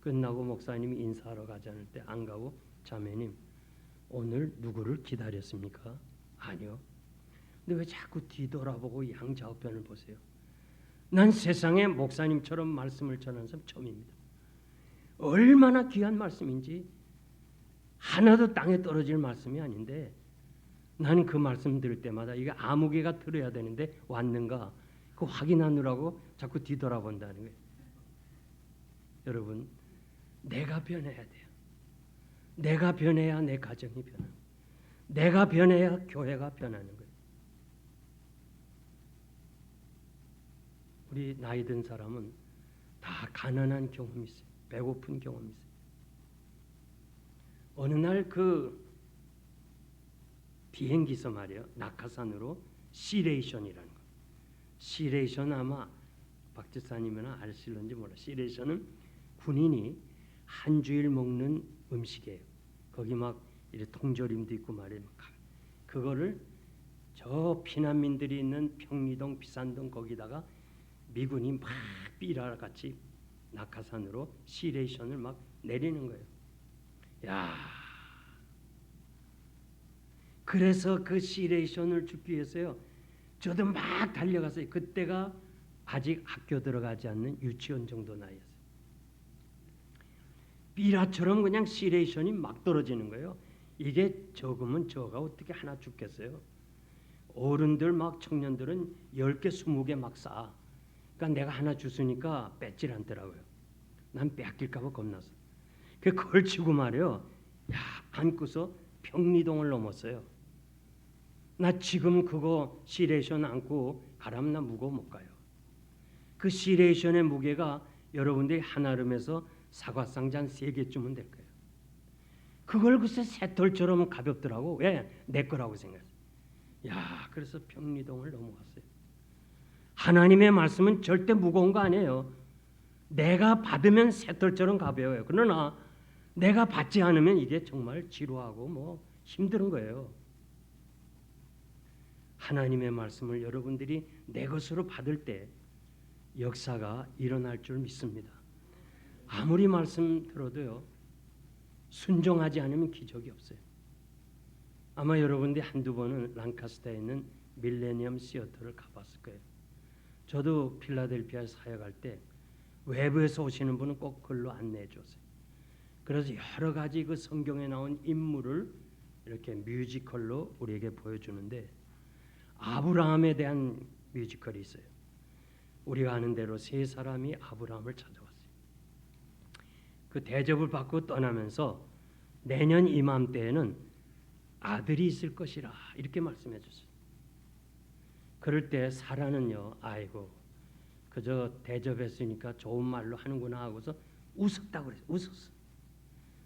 [SPEAKER 4] 끝나고 목사님이 인사하러 가지 않을 때 안 가고, 자매님 오늘 누구를 기다렸습니까? 아니요. 근데 왜 자꾸 뒤돌아보고 양좌우편을 보세요? 난 세상에 목사님처럼 말씀을 전하는 사람 처음입니다. 얼마나 귀한 말씀인지, 하나도 땅에 떨어질 말씀이 아닌데 나는 그 말씀 들을 때마다 이게 아무 개가 들어야 되는데 왔는가 그 확인하느라고 자꾸 뒤돌아본다는 거예요. 여러분, 내가 변해야 돼요. 내가 변해야 내 가정이 변하는, 내가 변해야 교회가 변하는 거예요. 우리 나이 든 사람은 다 가난한 경험이 있어요. 배고픈 경험이 있어요. 어느 날 그 비행기에서 말이에요, 낙하산으로 시레이션이라는 거. 시레이션 아마 박 지사님이나 아실런지 몰라. 시레이션은 군인이 한 주일 먹는 음식이에요. 거기 막 이렇게 통조림도 있고 말이에요. 그거를 저 피난민들이 있는 평리동, 비산동 거기다가 미군이 막 삐라같이 낙하산으로 시레이션을 막 내리는 거예요. 야, 그래서 그 시레이션을 죽기 위해서요, 저도 막 달려갔어요. 그때가 아직 학교 들어가지 않는 유치원 정도 나이였어요. 삐라처럼 그냥 시레이션이 막 떨어지는 거예요. 이게 적으면 저가 어떻게 하나 죽겠어요? 어른들 막 청년들은 10개, 20개 막 쏴. 그러니까 내가 하나 주스니까 뺏질 않더라고요. 난 뺏길까 봐 겁나서. 그 걸치고 말이요, 야, 안고서 평리동을 넘었어요. 나 지금 그거 시레이션 안고 가라면 나 무거워 못 가요. 그 시레이션의 무게가 여러분들이 한아름에서 사과상자 한 3개쯤은 될 거예요. 그걸 글쎄 새털처럼 가볍더라고. 왜? 내 거라고 생각했어요. 야, 그래서 평리동을 넘어갔어요. 하나님의 말씀은 절대 무거운 거 아니에요. 내가 받으면 새털처럼 가벼워요. 그러나 내가 받지 않으면 이게 정말 지루하고 뭐 힘든 거예요. 하나님의 말씀을 여러분들이 내 것으로 받을 때 역사가 일어날 줄 믿습니다. 아무리 말씀 들어도요, 순종하지 않으면 기적이 없어요. 아마 여러분들이 한두 번은 랑카스터에 있는 밀레니엄 시어터를 가봤을 거예요. 저도 필라델피아에 사역할 때 외부에서 오시는 분은 꼭 글로 안내해 줬어요. 그래서 여러 가지 그 성경에 나온 인물을 이렇게 뮤지컬로 우리에게 보여주는데, 아브라함에 대한 뮤지컬이 있어요. 우리가 아는 대로 3사람이 아브라함을 찾아왔어요. 그 대접을 받고 떠나면서 내년 이맘때에는 아들이 있을 것이라 이렇게 말씀해 줬어요. 그럴 때 사라는요, 아이고 그저 대접했으니까 좋은 말로 하는구나 하고서 웃었다고 그랬어요. 웃었어.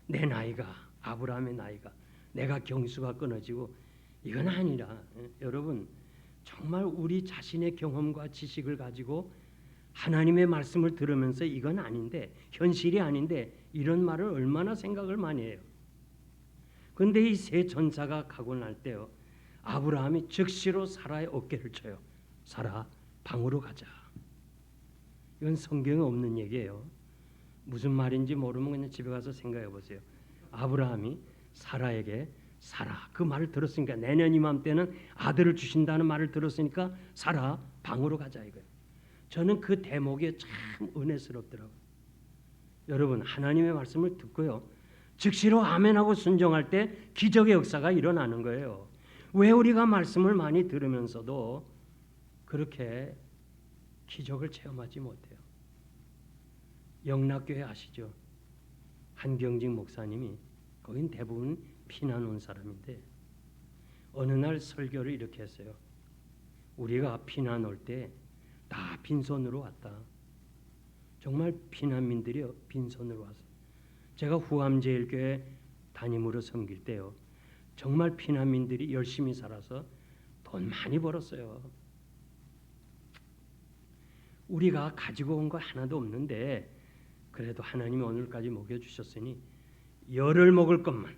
[SPEAKER 4] 내 나이가, 아브라함의 나이가, 내가 경수가 끊어지고 이건 아니라, 여러분 정말 우리 자신의 경험과 지식을 가지고 하나님의 말씀을 들으면서 이건 아닌데, 현실이 아닌데 이런 말을 얼마나 생각을 많이 해요. 그런데 이 3 전사가 가고 날 때요, 아브라함이 즉시로 사라의 어깨를 쳐요. 사라, 방으로 가자. 이건 성경에 없는 얘기예요. 무슨 말인지 모르면 그냥 집에 가서 생각해 보세요. 아브라함이 사라에게, 사라, 그 말을 들었으니까 내년 이맘때는 아들을 주신다는 말을 들었으니까 사라, 방으로 가자 이거예요. 저는 그 대목이 참 은혜스럽더라고요. 여러분, 하나님의 말씀을 듣고요, 즉시로 아멘하고 순종할 때 기적의 역사가 일어나는 거예요. 왜 우리가 말씀을 많이 들으면서도 그렇게 기적을 체험하지 못해요? 영락교회 아시죠? 한경직 목사님이, 거긴 대부분 피난 온 사람인데 어느 날 설교를 이렇게 했어요. 우리가 피난 올 때 다 빈손으로 왔다. 정말 피난민들이 빈손으로 왔어요. 제가 후암제일교회 담임으로 섬길 때요, 정말 피난민들이 열심히 살아서 돈 많이 벌었어요. 우리가 가지고 온 거 하나도 없는데 그래도 하나님이 오늘까지 먹여주셨으니 열을 먹을 것만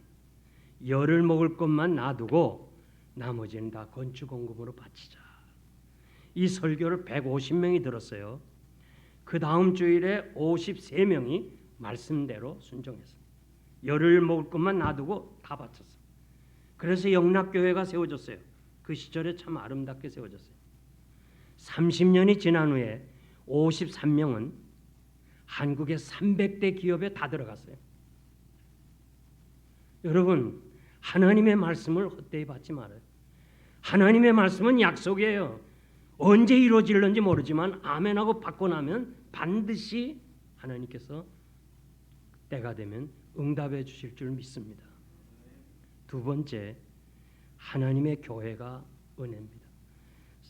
[SPEAKER 4] 놔두고 나머지는 다 건축원금으로 바치자. 이 설교를 150명이 들었어요. 그 다음 주일에 53명이 말씀대로 순종했어요. 열을 먹을 것만 놔두고 다 바쳤어요. 그래서 영락교회가 세워졌어요. 그 시절에 참 아름답게 세워졌어요. 30년이 지난 후에 53명은 한국의 300대 기업에 다 들어갔어요. 여러분, 하나님의 말씀을 헛되이 받지 말아요. 하나님의 말씀은 약속이에요. 언제 이루어질는지 모르지만 아멘하고 받고 나면 반드시 하나님께서 때가 되면 응답해 주실 줄 믿습니다. 두 번째, 하나님의 교회가 은혜입니다.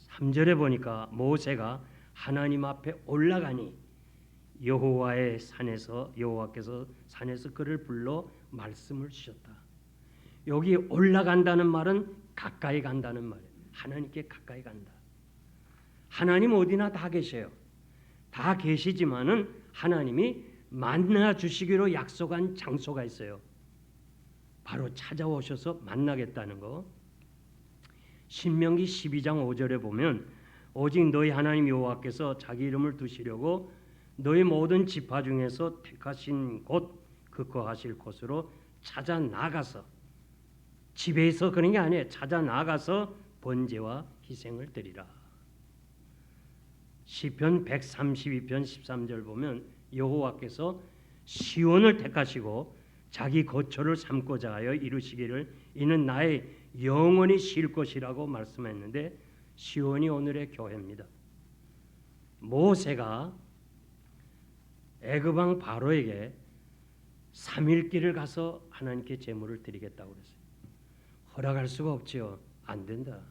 [SPEAKER 4] 3절에 보니까 모세가 하나님 앞에 올라가니 여호와께서 산에서 그를 불러 말씀을 주셨다. 여기 올라간다는 말은 가까이 간다는 말이에요. 하나님께 가까이 간다. 하나님 어디나 다 계셔요. 다 계시지만은 하나님이 만나 주시기로 약속한 장소가 있어요. 바로 찾아오셔서 만나겠다는 거. 신명기 12장 5절에 보면 오직 너희 하나님 여호와께서 자기 이름을 두시려고 너희 모든 지파 중에서 택하신 곳 거하실 곳으로 찾아 나가서 집에서 그런 게 아니에요. 찾아 나가서 번제와 희생을 드리라. 시편 132편 13절 보면 여호와께서 시온을 택하시고 자기 거처를 삼고자 하여 이루시기를 이는 나의 영원히 쉴 것이라고 말씀했는데 시온이 오늘의 교회입니다. 모세가 애굽 왕 바로에게 3일 길을 가서 하나님께 제물을 드리겠다고 그랬어요. 허락할 수가 없지요. 안 된다.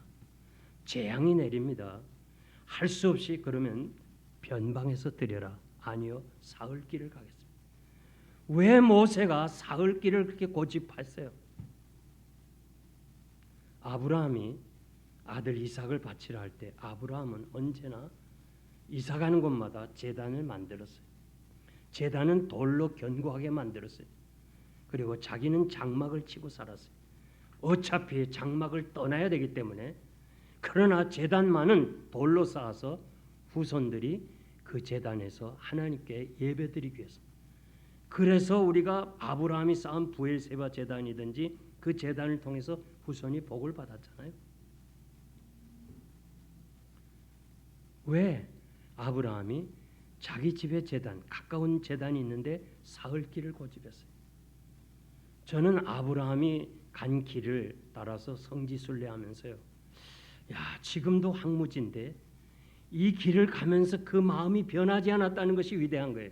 [SPEAKER 4] 재앙이 내립니다. 할 수 없이 그러면 변방에서 드려라. 아니요. 사흘 길을 가겠습니다. 왜 모세가 사흘 길을 그렇게 고집했어요? 아브라함이 아들 이삭을 바치라 할 때 아브라함은 언제나 이삭하는 곳마다 제단을 만들었어요. 제단은 돌로 견고하게 만들었어요. 그리고 자기는 장막을 치고 살았어요. 어차피 장막을 떠나야 되기 때문에. 그러나 제단만은 돌로 쌓아서 후손들이 그 제단에서 하나님께 예배드리기 위해서. 그래서 우리가 아브라함이 쌓은 부엘세바 제단이든지 그 제단을 통해서 후손이 복을 받았잖아요. 왜 아브라함이 자기 집에 제단, 가까운 제단이 있는데 사흘 길을 고집했어요? 저는 아브라함이 간 길을 따라서 성지순례하면서요. 야, 지금도 황무지인데 이 길을 가면서 그 마음이 변하지 않았다는 것이 위대한 거예요.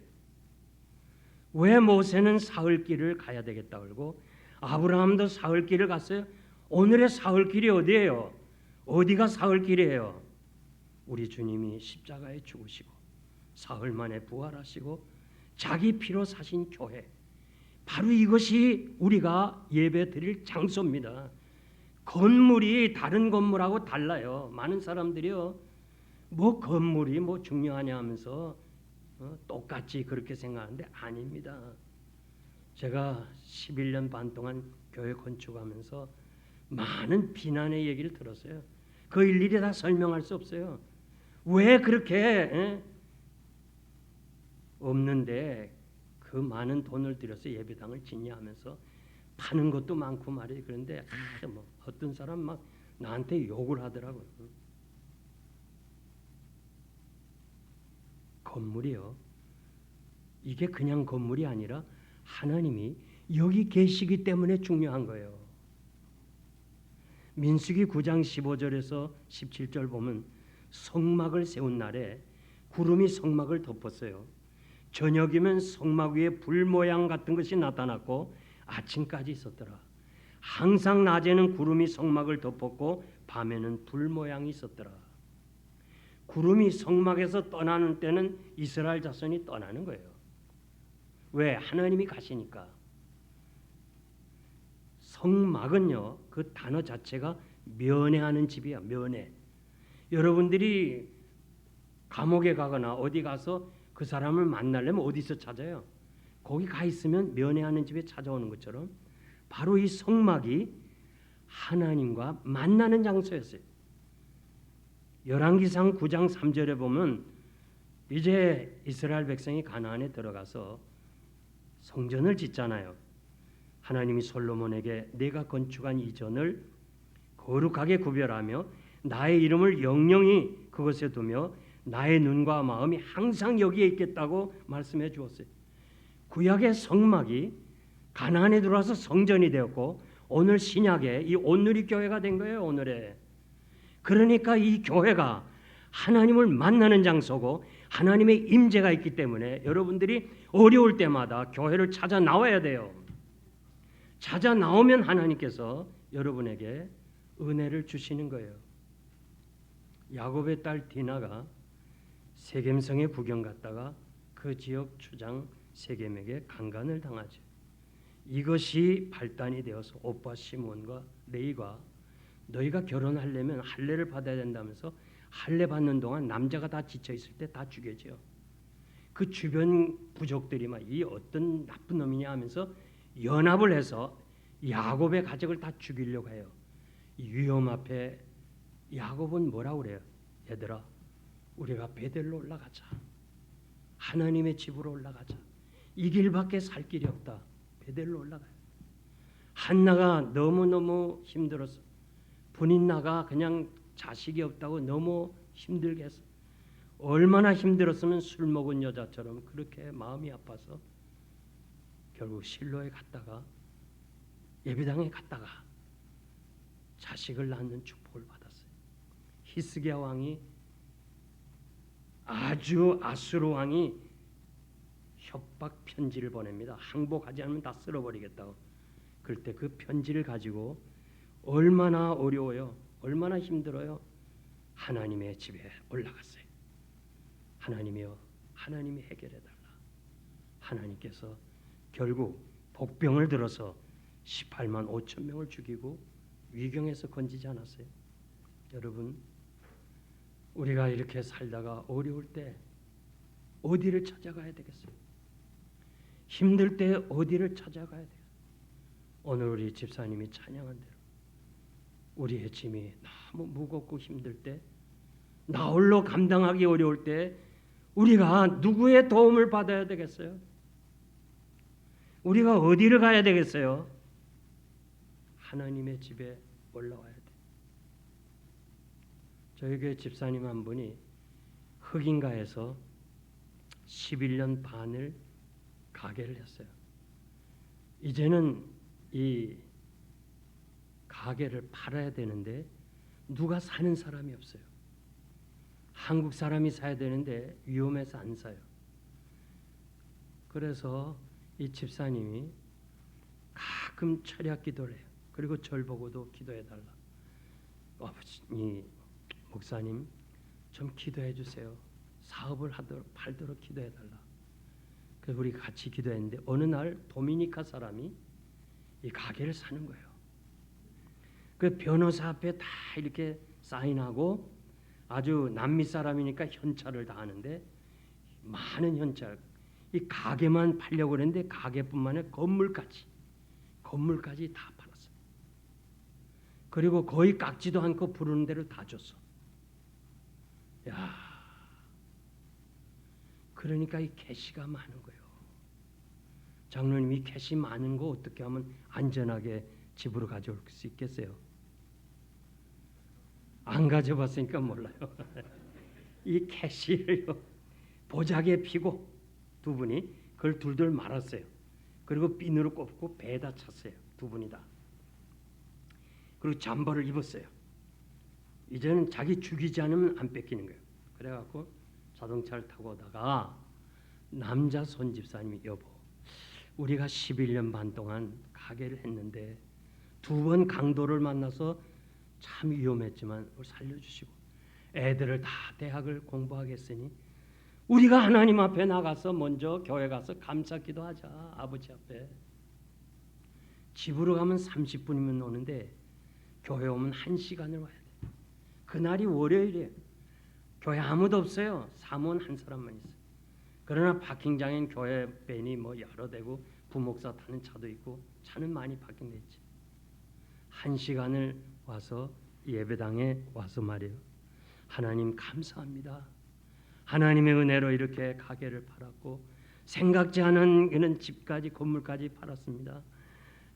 [SPEAKER 4] 왜 모세는 사흘 길을 가야 되겠다 그러고 아브라함도 사흘 길을 갔어요? 오늘의 사흘 길이 어디예요? 어디가 사흘 길이에요? 우리 주님이 십자가에 죽으시고 사흘 만에 부활하시고 자기 피로 사신 교회. 바로 이것이 우리가 예배 드릴 장소입니다. 건물이 다른 건물하고 달라요. 많은 사람들이요. 뭐 건물이 뭐 중요하냐 하면서 똑같이 그렇게 생각하는데 아닙니다. 제가 11년 반 동안 교회 건축하면서 많은 비난의 얘기를 들었어요. 그 일일이 다 설명할 수 없어요. 왜 그렇게 없는데 그 많은 돈을 들여서 예배당을 짓냐 하면서 파는 것도 많고 말이에요. 그런데 뭐 어떤 사람 막 나한테 욕을 하더라고요. 건물이요. 이게 그냥 건물이 아니라 하나님이 여기 계시기 때문에 중요한 거예요. 민수기 9장 15절에서 17절 보면 성막을 세운 날에 구름이 성막을 덮었어요. 저녁이면 성막 위에 불 모양 같은 것이 나타났고 아침까지 있었더라. 항상 낮에는 구름이 성막을 덮었고 밤에는 불 모양이 있었더라. 구름이 성막에서 떠나는 때는 이스라엘 자손이 떠나는 거예요. 왜? 하나님이 가시니까. 성막은요, 그 단어 자체가 면회하는 집이야. 면회. 여러분들이 감옥에 가거나 어디 가서 그 사람을 만나려면 어디서 찾아요? 거기 가 있으면 면회하는 집에 찾아오는 것처럼 바로 이 성막이 하나님과 만나는 장소였어요. 열왕기상 9장 3절에 보면 이제 이스라엘 백성이 가나안에 들어가서 성전을 짓잖아요. 하나님이 솔로몬에게 내가 건축한 이 전을 거룩하게 구별하며 나의 이름을 영영히 그것에 두며 나의 눈과 마음이 항상 여기에 있겠다고 말씀해 주었어요. 구약의 성막이 가나안에 들어와서 성전이 되었고 오늘 신약의 이 온누리 교회가 된 거예요. 오늘의. 그러니까 이 교회가 하나님을 만나는 장소고 하나님의 임재가 있기 때문에 여러분들이 어려울 때마다 교회를 찾아 나와야 돼요. 찾아 나오면 하나님께서 여러분에게 은혜를 주시는 거예요. 야곱의 딸 디나가 세겜성에 구경 갔다가 그 지역 주장 세겜에게 강간을 당하죠. 이것이 발단이 되어서 오빠 시몬과 레이가 너희가 결혼하려면 할례를 받아야 된다면서 할례 받는 동안 남자가 다 지쳐 있을 때 다 죽여져요. 그 주변 부족들이 막 이 어떤 나쁜 놈이냐 하면서 연합을 해서 야곱의 가족을 다 죽이려고 해요. 이 위험 앞에 야곱은 뭐라고 그래요? 얘들아, 우리가 베델로 올라가자. 하나님의 집으로 올라가자. 이 길밖에 살 길이 없다. 베델로 올라가요. 한나가 너무너무 힘들었어. 분인나가 그냥 자식이 없다고 너무 힘들게 했어. 얼마나 힘들었으면 술 먹은 여자처럼 그렇게 마음이 아파서 결국 실로에 갔다가 예배당에 갔다가 자식을 낳는 축복을 받았어요. 히스기야 왕이 아주 아수르 왕이 협박 편지를 보냅니다. 항복하지 않으면 다 쓸어버리겠다고. 그럴 때 그 편지를 가지고 얼마나 어려워요. 얼마나 힘들어요. 하나님의 집에 올라갔어요. 하나님이여, 하나님이 해결해달라. 하나님께서 결국 복병을 들어서 18만 5천 명을 죽이고 위경에서 건지지 않았어요. 여러분, 우리가 이렇게 살다가 어려울 때 어디를 찾아가야 되겠어요? 힘들 때 어디를 찾아가야 돼요? 오늘 우리 집사님이 찬양한 대로 우리의 짐이 너무 무겁고 힘들 때, 나 홀로 감당하기 어려울 때 우리가 누구의 도움을 받아야 되겠어요? 우리가 어디를 가야 되겠어요? 하나님의 집에 올라와야 돼. 저희 교회 집사님 한 분이 흑인가에서 11년 반을 가게를 했어요. 이제는 이 가게를 팔아야 되는데 누가 사는 사람이 없어요. 한국 사람이 사야 되는데 위험해서 안 사요. 그래서 이 집사님이 가끔 철야 기도를 해요. 그리고 절 보고도 기도해달라. 아버지, 목사님 좀 기도해 주세요. 사업을 팔도록 기도해달라. 그래서 우리 같이 기도했는데 어느 날 도미니카 사람이 이 가게를 사는 거예요. 그 변호사 앞에 다 이렇게 사인하고 아주 남미 사람이니까 현찰을 다 하는데 많은 현찰, 이 가게만 팔려고 그랬는데 가게뿐만 아니라 건물까지 다 팔았어요. 그리고 거의 깎지도 않고 부르는 대로 다 줬어. 야, 그러니까 이 캐시가 많은 거예요. 장로님이 캐시 많은 거 어떻게 하면 안전하게 집으로 가져올 수 있겠어요? 안 가져봤으니까 몰라요. 이 캐시를요 보자기에 피고 두 분이 그걸 둘둘 말았어요. 그리고 핀으로 꼽고 배에다 찼어요. 두 분이 다. 그리고 잠바를 입었어요. 이제는 자기 죽이지 않으면 안 뺏기는 거예요. 그래갖고 자동차를 타고 오다가 남자 손집사님이 여보, 우리가 11년 반 동안 가게를 했는데 두 번 강도를 만나서 참 위험했지만 살려주시고 애들을 다 대학을 공부하게 했으니 우리가 하나님 앞에 나가서 먼저 교회 가서 감사 기도하자. 아버지 앞에. 집으로 가면 30분이면 오는데 교회 오면 1시간을 와야 돼. 그날이 월요일이에요. 교회 아무도 없어요. 사무원 한 사람만 있어요. 그러나 파킹장엔 교회 밴이 뭐 여러 대고 부목사 타는 차도 있고 차는 많이 파킹돼 있지. 1시간을 와서 예배당에 와서 말이에요. 하나님 감사합니다. 하나님의 은혜로 이렇게 가게를 팔았고 생각지 않은 그런 집까지 건물까지 팔았습니다.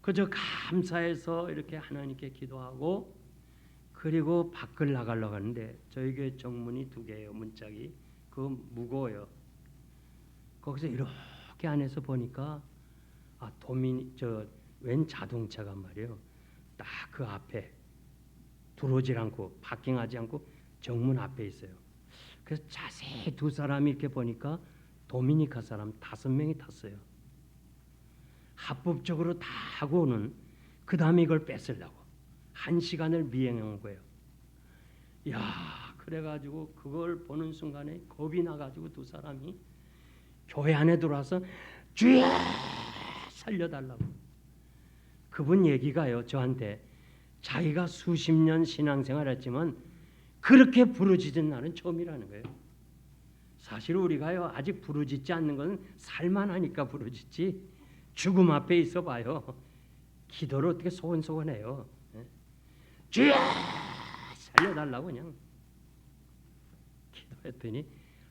[SPEAKER 4] 그저 감사해서 이렇게 하나님께 기도하고 그리고 밖을 나가려고 하는데 저희 교회 정문이 2개예요. 문짝이 그거 무거워요. 거기서 이렇게 안에서 보니까 웬 자동차가 말이에요. 딱 그 앞에 들어오질 않고 파킹하지 않고 정문 앞에 있어요. 그래서 자세히 2사람이 이렇게 보니까 도미니카 사람 5명이 탔어요. 합법적으로 다 하고는 그 다음에 이걸 뺏으려고 1시간을 미행한 거예요. 야, 그래가지고 그걸 보는 순간에 겁이 나가지고 2사람이 교회 안에 들어와서 주여 살려달라고. 그분 얘기가요 저한테 자기가 수십 년 신앙생활했지만 그렇게 부르짖은 날은 처음이라는 거예요. 사실 우리가요 아직 부르짖지 않는 것은 살만하니까 부르짖지 죽음 앞에 있어 봐요. 기도를 어떻게 소원소원해요. 주여 살려달라고 그냥 기도했더니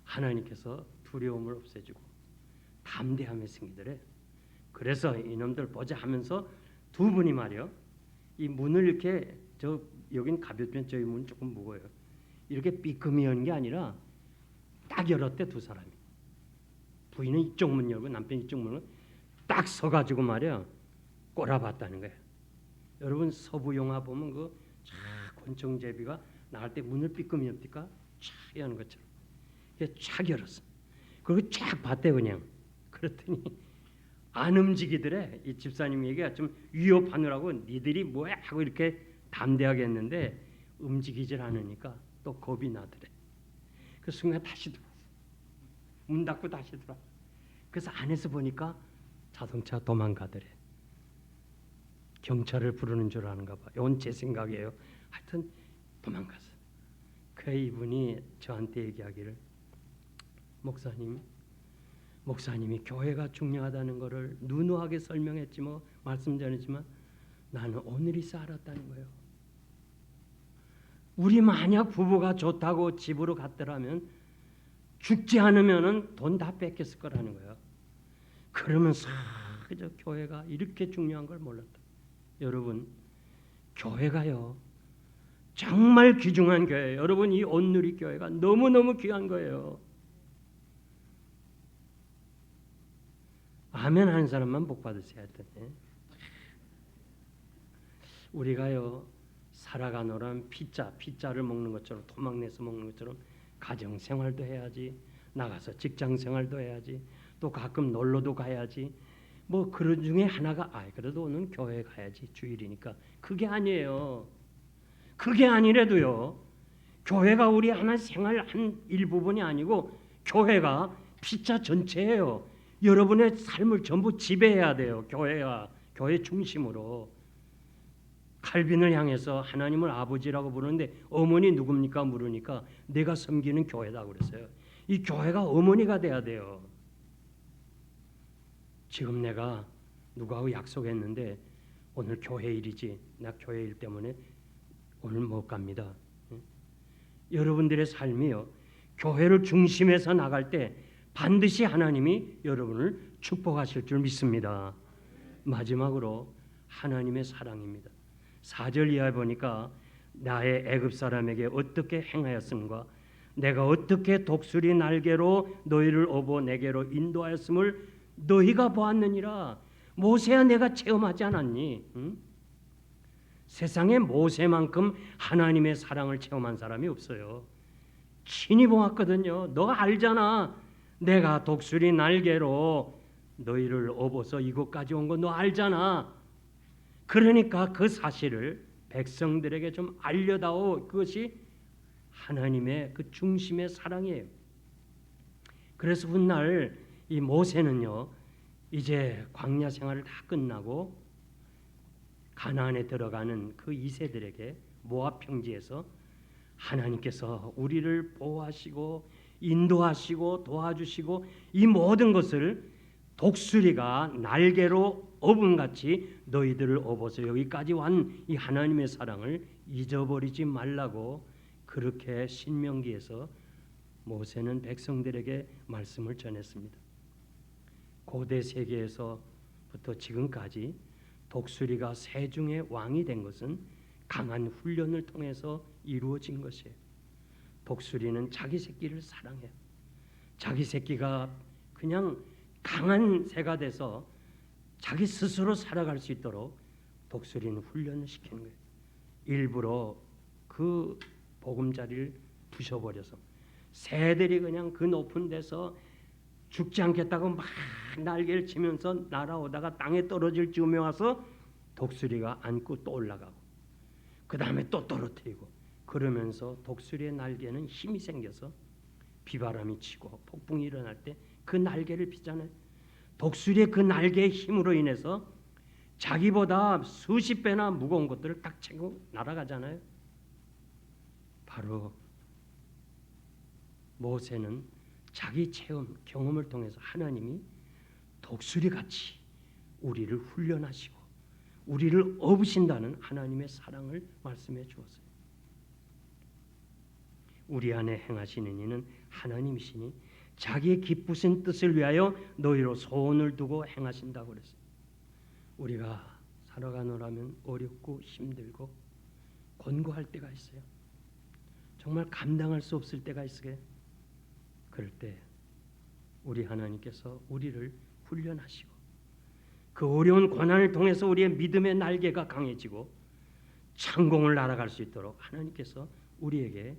[SPEAKER 4] 하나님께서 두려움을 없애주고 담대함이 생기더래. 그래서 이놈들 보자 하면서 2분이 말이요. 이 문을 이렇게 여긴 가볍지만 저희 문은 조금 무거워요. 이렇게 삐끔이 여는 게 아니라 딱 열었대 2사람이. 부인은 이쪽 문 열고 남편이 이쪽 문을 딱 서가지고 말이야 꼬라봤다는 거예요. 여러분 서부 영화 보면 그 권총제비가 나갈 때 문을 삐끔이 엽니까? 촥 여는 것처럼. 촥 열었어. 그리고 쫙 봤대 그냥. 그랬더니 안 움직이더래. 이 집사님 얘기가 좀 위협하느라고 니들이 뭐야 하고 이렇게 담대하게 했는데 움직이질 않으니까 또 겁이 나더래. 그 순간 다시 들어왔어. 문 닫고 다시 들어왔어. 그래서 안에서 보니까 자동차 도망가더래. 경찰을 부르는 줄 아는가 봐. 이건 제 생각이에요. 하여튼 도망갔어. 그 이분이 저한테 얘기하기를 목사님이 교회가 중요하다는 것을 누누하게 설명했지 뭐 말씀 전했지만 나는 오늘이서 알았다는 거예요. 우리 만약 부부가 좋다고 집으로 갔더라면 죽지 않으면은 돈 다 뺏겼을 거라는 거예요. 그러면서 그저 교회가 이렇게 중요한 걸 몰랐다. 여러분 교회가요 정말 귀중한 교회예요. 여러분 이 온누리 교회가 너무너무 귀한 거예요. 아멘 하는 사람만 복 받으셔야 했더니 우리가요 살아가노란 피자를 먹는 것처럼 토막내서 먹는 것처럼 가정생활도 해야지 나가서 직장생활도 해야지 또 가끔 놀러도 가야지 뭐 그런 중에 하나가 그래도 오늘 교회 가야지 주일이니까 그게 아니에요. 그게 아니래도요 교회가 우리 하나 생활 한 일부분이 아니고 교회가 피자 전체예요. 여러분의 삶을 전부 지배해야 돼요. 교회 중심으로. 칼빈을 향해서 하나님을 아버지라고 부르는데 어머니 누굽니까 물으니까 내가 섬기는 교회다 그랬어요. 이 교회가 어머니가 돼야 돼요. 지금 내가 누구하고 약속했는데 오늘 교회 일이지 나 교회 일 때문에 오늘 못 갑니다. 여러분들의 삶이요 교회를 중심해서 나갈 때 반드시 하나님이 여러분을 축복하실 줄 믿습니다. 마지막으로 하나님의 사랑입니다. 4절 이하에 보니까 나의 애굽 사람에게 어떻게 행하였음과 내가 어떻게 독수리 날개로 너희를 업어 내게로 인도하였음을 너희가 보았느니라. 모세야 내가 체험하지 않았니? 응? 세상에 모세만큼 하나님의 사랑을 체험한 사람이 없어요. 친히 보았거든요. 너가 알잖아. 내가 독수리 날개로 너희를 업어서 이곳까지 온 거 너 알잖아. 그러니까 그 사실을 백성들에게 좀 알려다오. 그것이 하나님의 그 중심의 사랑이에요. 그래서 훗날 이 모세는요 이제 광야 생활을 다 끝나고 가나안에 들어가는 그 2세들에게 모압 평지에서 하나님께서 우리를 보호하시고 인도하시고 도와주시고 이 모든 것을 독수리가 날개로 업음같이 너희들을 업어서 여기까지 완 이 하나님의 사랑을 잊어버리지 말라고 그렇게 신명기에서 모세는 백성들에게 말씀을 전했습니다. 고대 세계에서부터 지금까지 독수리가 세중의 왕이 된 것은 강한 훈련을 통해서 이루어진 것이에요. 독수리는 자기 새끼를 사랑해요. 자기 새끼가 그냥 강한 새가 돼서 자기 스스로 살아갈 수 있도록 독수리는 훈련을 시키는 거예요. 일부러 그 보금자리를 부셔버려서 새들이 그냥 그 높은 데서 죽지 않겠다고 막 날개를 치면서 날아오다가 땅에 떨어질 즈음에 와서 독수리가 안고 또 올라가고 그 다음에 또 떨어뜨리고 그러면서 독수리의 날개는 힘이 생겨서 비바람이 치고 폭풍이 일어날 때 그 날개를 피잖아요. 독수리의 그 날개의 힘으로 인해서 자기보다 수십 배나 무거운 것들을 딱 채고 날아가잖아요. 바로 모세는 자기 체험, 경험을 통해서 하나님이 독수리같이 우리를 훈련하시고 우리를 업으신다는 하나님의 사랑을 말씀해 주었어요. 우리 안에 행하시는 이는 하나님이시니 자기의 기쁘신 뜻을 위하여 너희로 소원을 두고 행하신다고 그랬어요. 우리가 살아가노라면 어렵고 힘들고 곤고할 때가 있어요. 정말 감당할 수 없을 때가 있어요. 그럴 때 우리 하나님께서 우리를 훈련하시고 그 어려운 고난을 통해서 우리의 믿음의 날개가 강해지고 창공을 날아갈 수 있도록 하나님께서 우리에게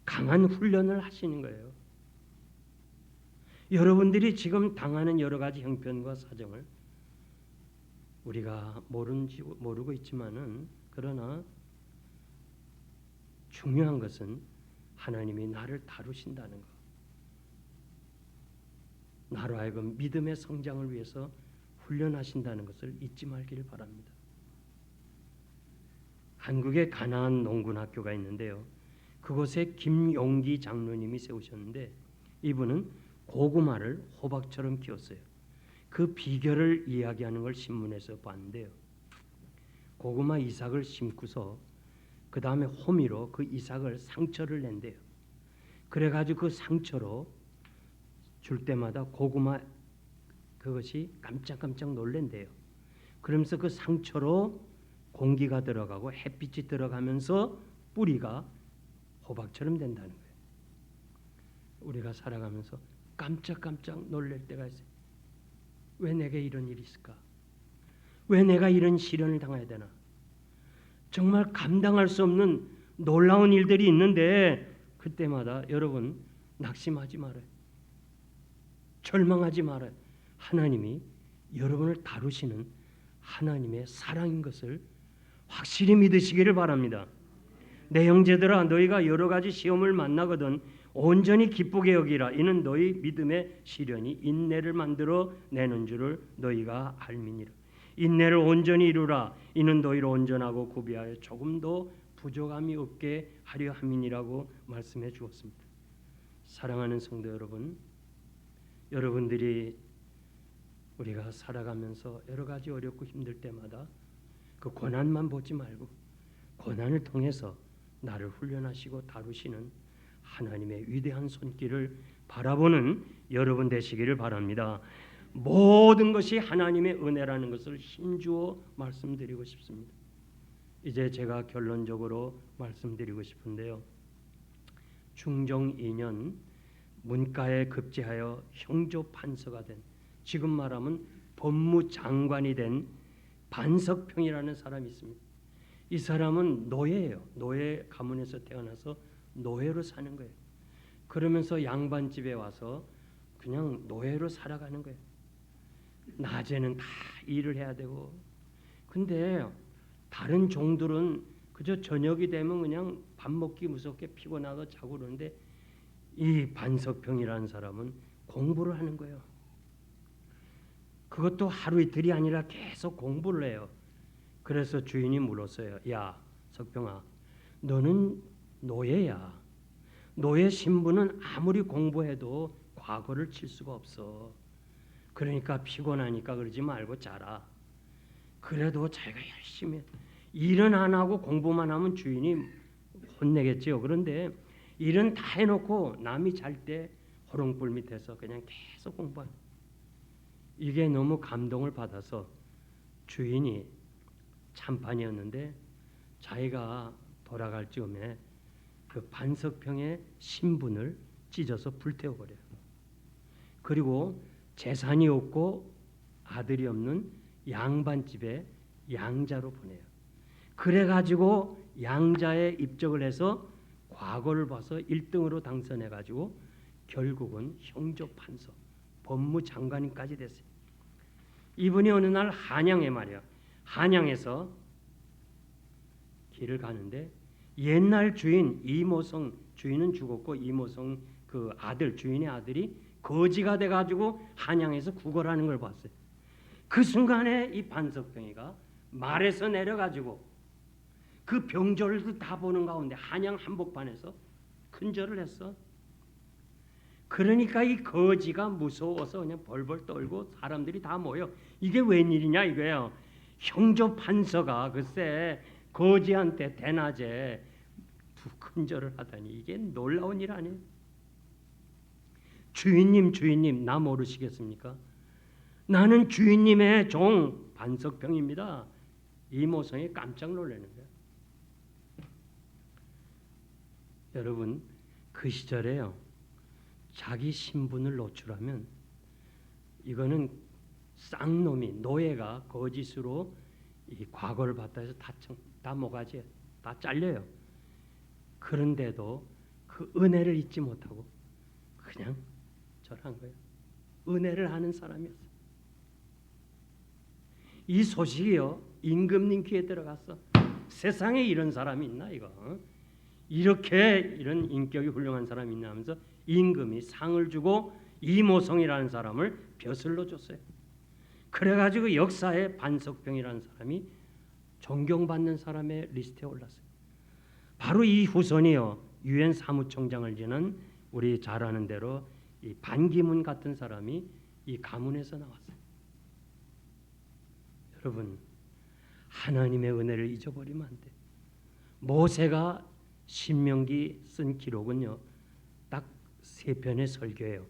[SPEAKER 4] 강한 훈련을 하시는 거예요. 여러분들이 지금 당하는 여러 가지 형편과 사정을 우리가 모르고 있지만은 그러나 중요한 것은 하나님이 나를 다루신다는 것. 나로 하여금 믿음의 성장을 위해서 훈련하신다는 것을 잊지 말기를 바랍니다. 한국에 가나안 농군학교가 있는데요. 그곳에 김용기 장로님이 세우셨는데 이분은 고구마를 호박처럼 키웠어요. 그 비결을 이야기하는 걸 신문에서 봤는데요. 고구마 이삭을 심고서 그 다음에 호미로 그 이삭을 상처를 낸대요. 그래가지고 그 상처로 줄 때마다 고구마 그것이 깜짝깜짝 놀랜대요. 그러면서 그 상처로 공기가 들어가고 햇빛이 들어가면서 뿌리가 호박처럼 된다는 거예요. 우리가 살아가면서 깜짝깜짝 놀랄 때가 있어요. 왜 내게 이런 일이 있을까? 왜 내가 이런 시련을 당해야 되나? 정말 감당할 수 없는 놀라운 일들이 있는데 그때마다 여러분 낙심하지 말아요. 절망하지 말아요. 하나님이 여러분을 다루시는 하나님의 사랑인 것을 확실히 믿으시기를 바랍니다. 내 형제들아 너희가 여러 가지 시험을 만나거든 온전히 기쁘게 여기라. 이는 너희 믿음의 시련이 인내를 만들어 내는 줄을 너희가 알미니라. 인내를 온전히 이루라. 이는 너희를 온전하고 구비하여 조금도 부족함이 없게 하려 함이니라고 말씀해 주었습니다. 사랑하는 성도 여러분, 여러분들이 우리가 살아가면서 여러 가지 어렵고 힘들 때마다 그 고난만 보지 말고 고난을 통해서 나를 훈련하시고 다루시는 하나님의 위대한 손길을 바라보는 여러분 되시기를 바랍니다. 모든 것이 하나님의 은혜라는 것을 힘주어 말씀드리고 싶습니다. 이제 제가 결론적으로 말씀드리고 싶은데요. 중종 2년 문과에 급제하여 형조 판서가 된, 지금 말하면 법무장관이 된 반석평이라는 사람이 있습니다. 이 사람은 노예예요. 노예 가문에서 태어나서 노예로 사는 거예요. 그러면서 양반집에 와서 그냥 노예로 살아가는 거예요. 낮에는 다 일을 해야 되고, 근데 다른 종들은 그저 저녁이 되면 그냥 밥 먹기 무섭게 피곤하고 자고 그러는데 이 반석평이라는 사람은 공부를 하는 거예요. 그것도 하루 이틀이 아니라 계속 공부를 해요. 그래서 주인이 물었어요. 야, 석병아, 너는 노예야. 노예 신분은 아무리 공부해도 과거를 칠 수가 없어. 그러니까 피곤하니까 그러지 말고 자라. 그래도 자기가 열심히 일은 안 하고 공부만 하면 주인이 혼내겠지요. 그런데 일은 다 해놓고 남이 잘 때 호롱불 밑에서 그냥 계속 공부하는. 이게 너무 감동을 받아서 주인이 참판이었는데 자기가 돌아갈 즈음에 그 반석평의 신분을 찢어서 불태워버려요. 그리고 재산이 없고 아들이 없는 양반집에 양자로 보내요. 그래가지고 양자에 입적을 해서 과거를 봐서 1등으로 당선해가지고 결국은 형조판서 법무장관까지 됐어요. 이분이 어느 날 한양에 말이야. 한양에서 길을 가는데 옛날 주인 이모성, 주인은 죽었고 이모성 그 아들, 주인의 아들이 거지가 돼가지고 한양에서 구걸하는 걸 봤어요. 그 순간에 이 반석병이가 말에서 내려가지고 그 병졸도 다 보는 가운데 한양 한복판에서 큰절을 했어. 그러니까 이 거지가 무서워서 그냥 벌벌 떨고 사람들이 다 모여. 이게 웬일이냐 이거예요. 형조판서가 글쎄 거지한테 대낮에 큰절을 하다니 이게 놀라운 일 아니에요. 주인님 나 모르시겠습니까? 나는 주인님의 종 반석병입니다. 이모성이 깜짝 놀라는 거예요. 여러분 그 시절에요. 자기 신분을 노출하면 이거는 쌍놈이 노예가 거짓으로 이 과거를 봤다 해서 다 모가지 다 잘려요. 그런데도 그 은혜를 잊지 못하고 그냥 절한 거예요. 은혜를 하는 사람이었어요. 이 소식이요 임금님 귀에 들어갔어. 세상에 이런 사람이 있나 이거? 이렇게 이런 인격이 훌륭한 사람이 있나 하면서 임금이 상을 주고 이모성이라는 사람을 벼슬로 줬어요. 그래가지고 역사에 반석병이라는 사람이 존경받는 사람의 리스트에 올랐어요. 바로 이 후손이요 유엔 사무총장을 지낸 우리 잘 아는 대로 이 반기문 같은 사람이 이 가문에서 나왔어요. 여러분 하나님의 은혜를 잊어버리면 안 돼. 모세가 신명기 쓴 기록은요 딱 3편의 설교예요.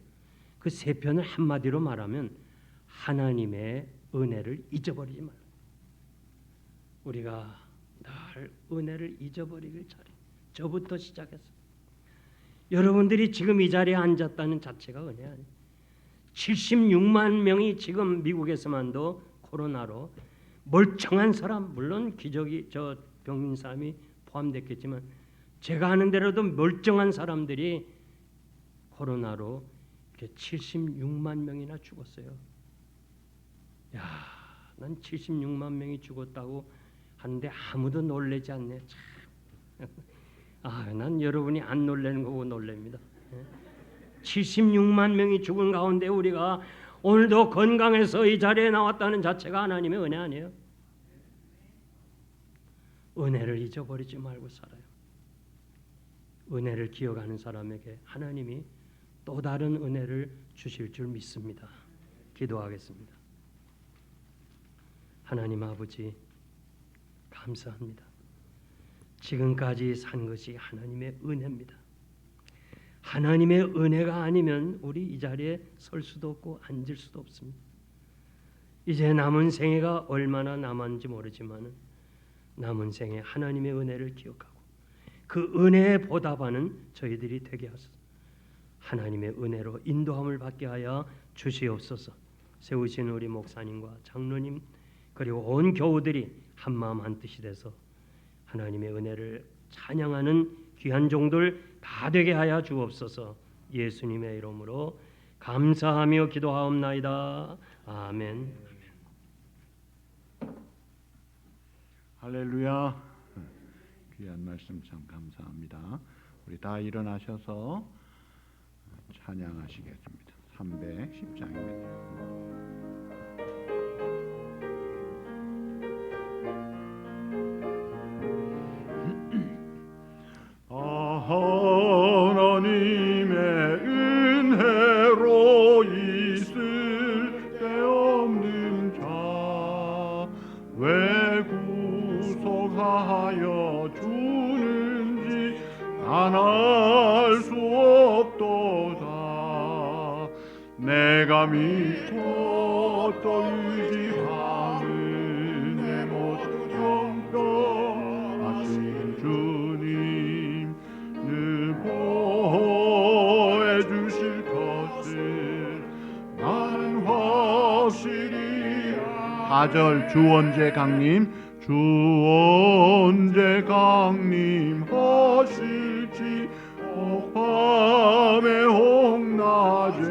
[SPEAKER 4] 그 3편을 한마디로 말하면 하나님의 은혜를 잊어버리지 말라. 우리가 늘 은혜를 잊어버리길 잘해. 저부터 시작해서 여러분들이 지금 이 자리에 앉았다는 자체가 은혜 아니에요. 76만 명이 지금 미국에서만도 코로나로 멀쩡한 사람 물론 기저귀 저 병인 사람이 포함됐겠지만 제가 하는 대로도 멀쩡한 사람들이 코로나로 이렇게 76만 명이나 죽었어요. 야, 난 76만 명이 죽었다고 하는데 아무도 놀라지 않네. 참. 난 여러분이 안 놀라는 거고 놀랍니다. 76만 명이 죽은 가운데 우리가 오늘도 건강해서 이 자리에 나왔다는 자체가 하나님의 은혜 아니에요? 은혜를 잊어버리지 말고 살아요. 은혜를 기억하는 사람에게 하나님이 또 다른 은혜를 주실 줄 믿습니다. 기도하겠습니다. 하나님 아버지 감사합니다. 지금까지 산 것이 하나님의 은혜입니다. 하나님의 은혜가 아니면 우리 이 자리에 설 수도 없고 앉을 수도 없습니다. 이제 남은 생애가 얼마나 남았는지 모르지만 남은 생에 하나님의 은혜를 기억하고 그 은혜에 보답하는 저희들이 되게 하소서. 하나님의 은혜로 인도함을 받게 하여 주시옵소서. 세우신 우리 목사님과 장로님 그리고 온 교우들이 한마음 한뜻이 돼서 하나님의 은혜를 찬양하는 귀한 종들 다 되게 하여 주옵소서. 예수님의 이름으로 감사하며 기도하옵나이다. 아멘.
[SPEAKER 1] 할렐루야. 귀한 말씀 참 감사합니다. 우리 다 일어나셔서 찬양하시겠습니다. 310장입니다. 왜 구속하여 주는지 난 알 수 없도다. 내가 믿고 또 의지하는 내 모든 영평하신 주님 늘 보호해 주실 것을 나는 확실히 4절 주원재 강림 주원재 강림 하실지 밤에 홍낮에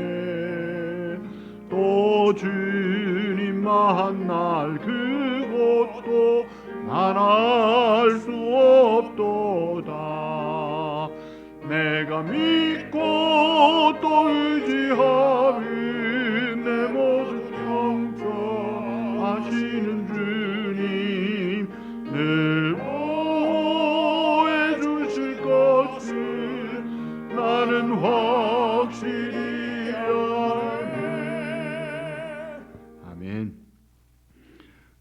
[SPEAKER 1] 또 주님 만날 그곳도 난 알 수 없도다. 내가 믿고 또 의지하는 내 모든 영평하시는 주님 늘 보호해 주실 것을 나는 확실히 아네. 아멘.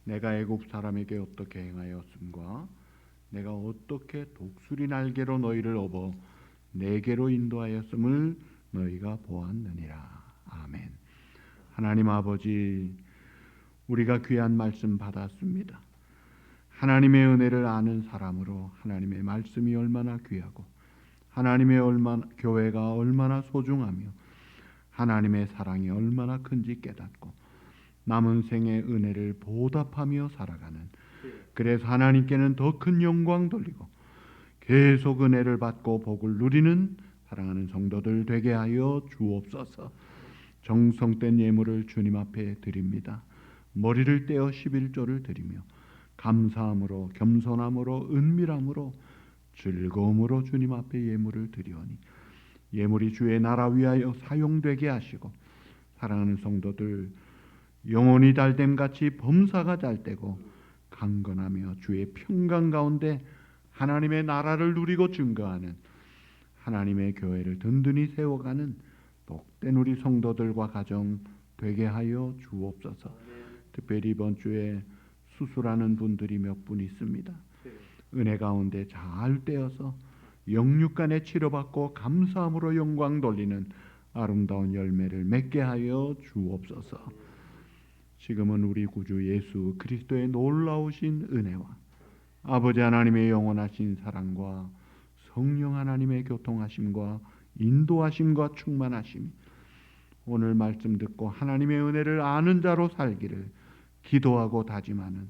[SPEAKER 1] 내가 애굽 사람에게 어떻게 행하였음과 내가 어떻게 독수리 날개로 너희를 업어 내게로 인도하였음을 너희가 보았느니라. 아멘. 하나님 아버지, 우리가 귀한 말씀 받았습니다. 하나님의 은혜를 아는 사람으로 하나님의 말씀이 얼마나 귀하고 하나님의 교회가 얼마나 소중하며 하나님의 사랑이 얼마나 큰지 깨닫고 남은 생의 은혜를 보답하며 살아가는, 그래서 하나님께는 더 큰 영광 돌리고 계속 은혜를 받고 복을 누리는 사랑하는 성도들 되게 하여 주옵소서. 정성된 예물을 주님 앞에 드립니다. 머리를 떼어 11조를 드리며 감사함으로 겸손함으로 은밀함으로 즐거움으로 주님 앞에 예물을 드리오니 예물이 주의 나라 위하여 사용되게 하시고 사랑하는 성도들 영혼이 달됨같이 범사가 잘되고 강건하며 주의 평강 가운데 하나님의 나라를 누리고 증거하는 하나님의 교회를 든든히 세워가는 복된 우리 성도들과 가정 되게 하여 주옵소서. 특별히 이번 주에 수술하는 분들이 몇 분 있습니다. 은혜 가운데 잘 떼어서 영육간에 치료받고 감사함으로 영광 돌리는 아름다운 열매를 맺게 하여 주옵소서. 지금은 우리 구주 예수 그리스도의 놀라우신 은혜와 아버지 하나님의 영원하신 사랑과 성령 하나님의 교통하심과 인도하심과 충만하심, 오늘 말씀 듣고 하나님의 은혜를 아는 자로 살기를 기도하고 다짐하는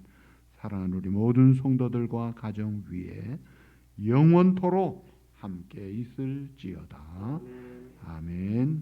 [SPEAKER 1] 사랑하는 우리 모든 성도들과 가정 위에 영원토록 함께 있을지어다. 아멘.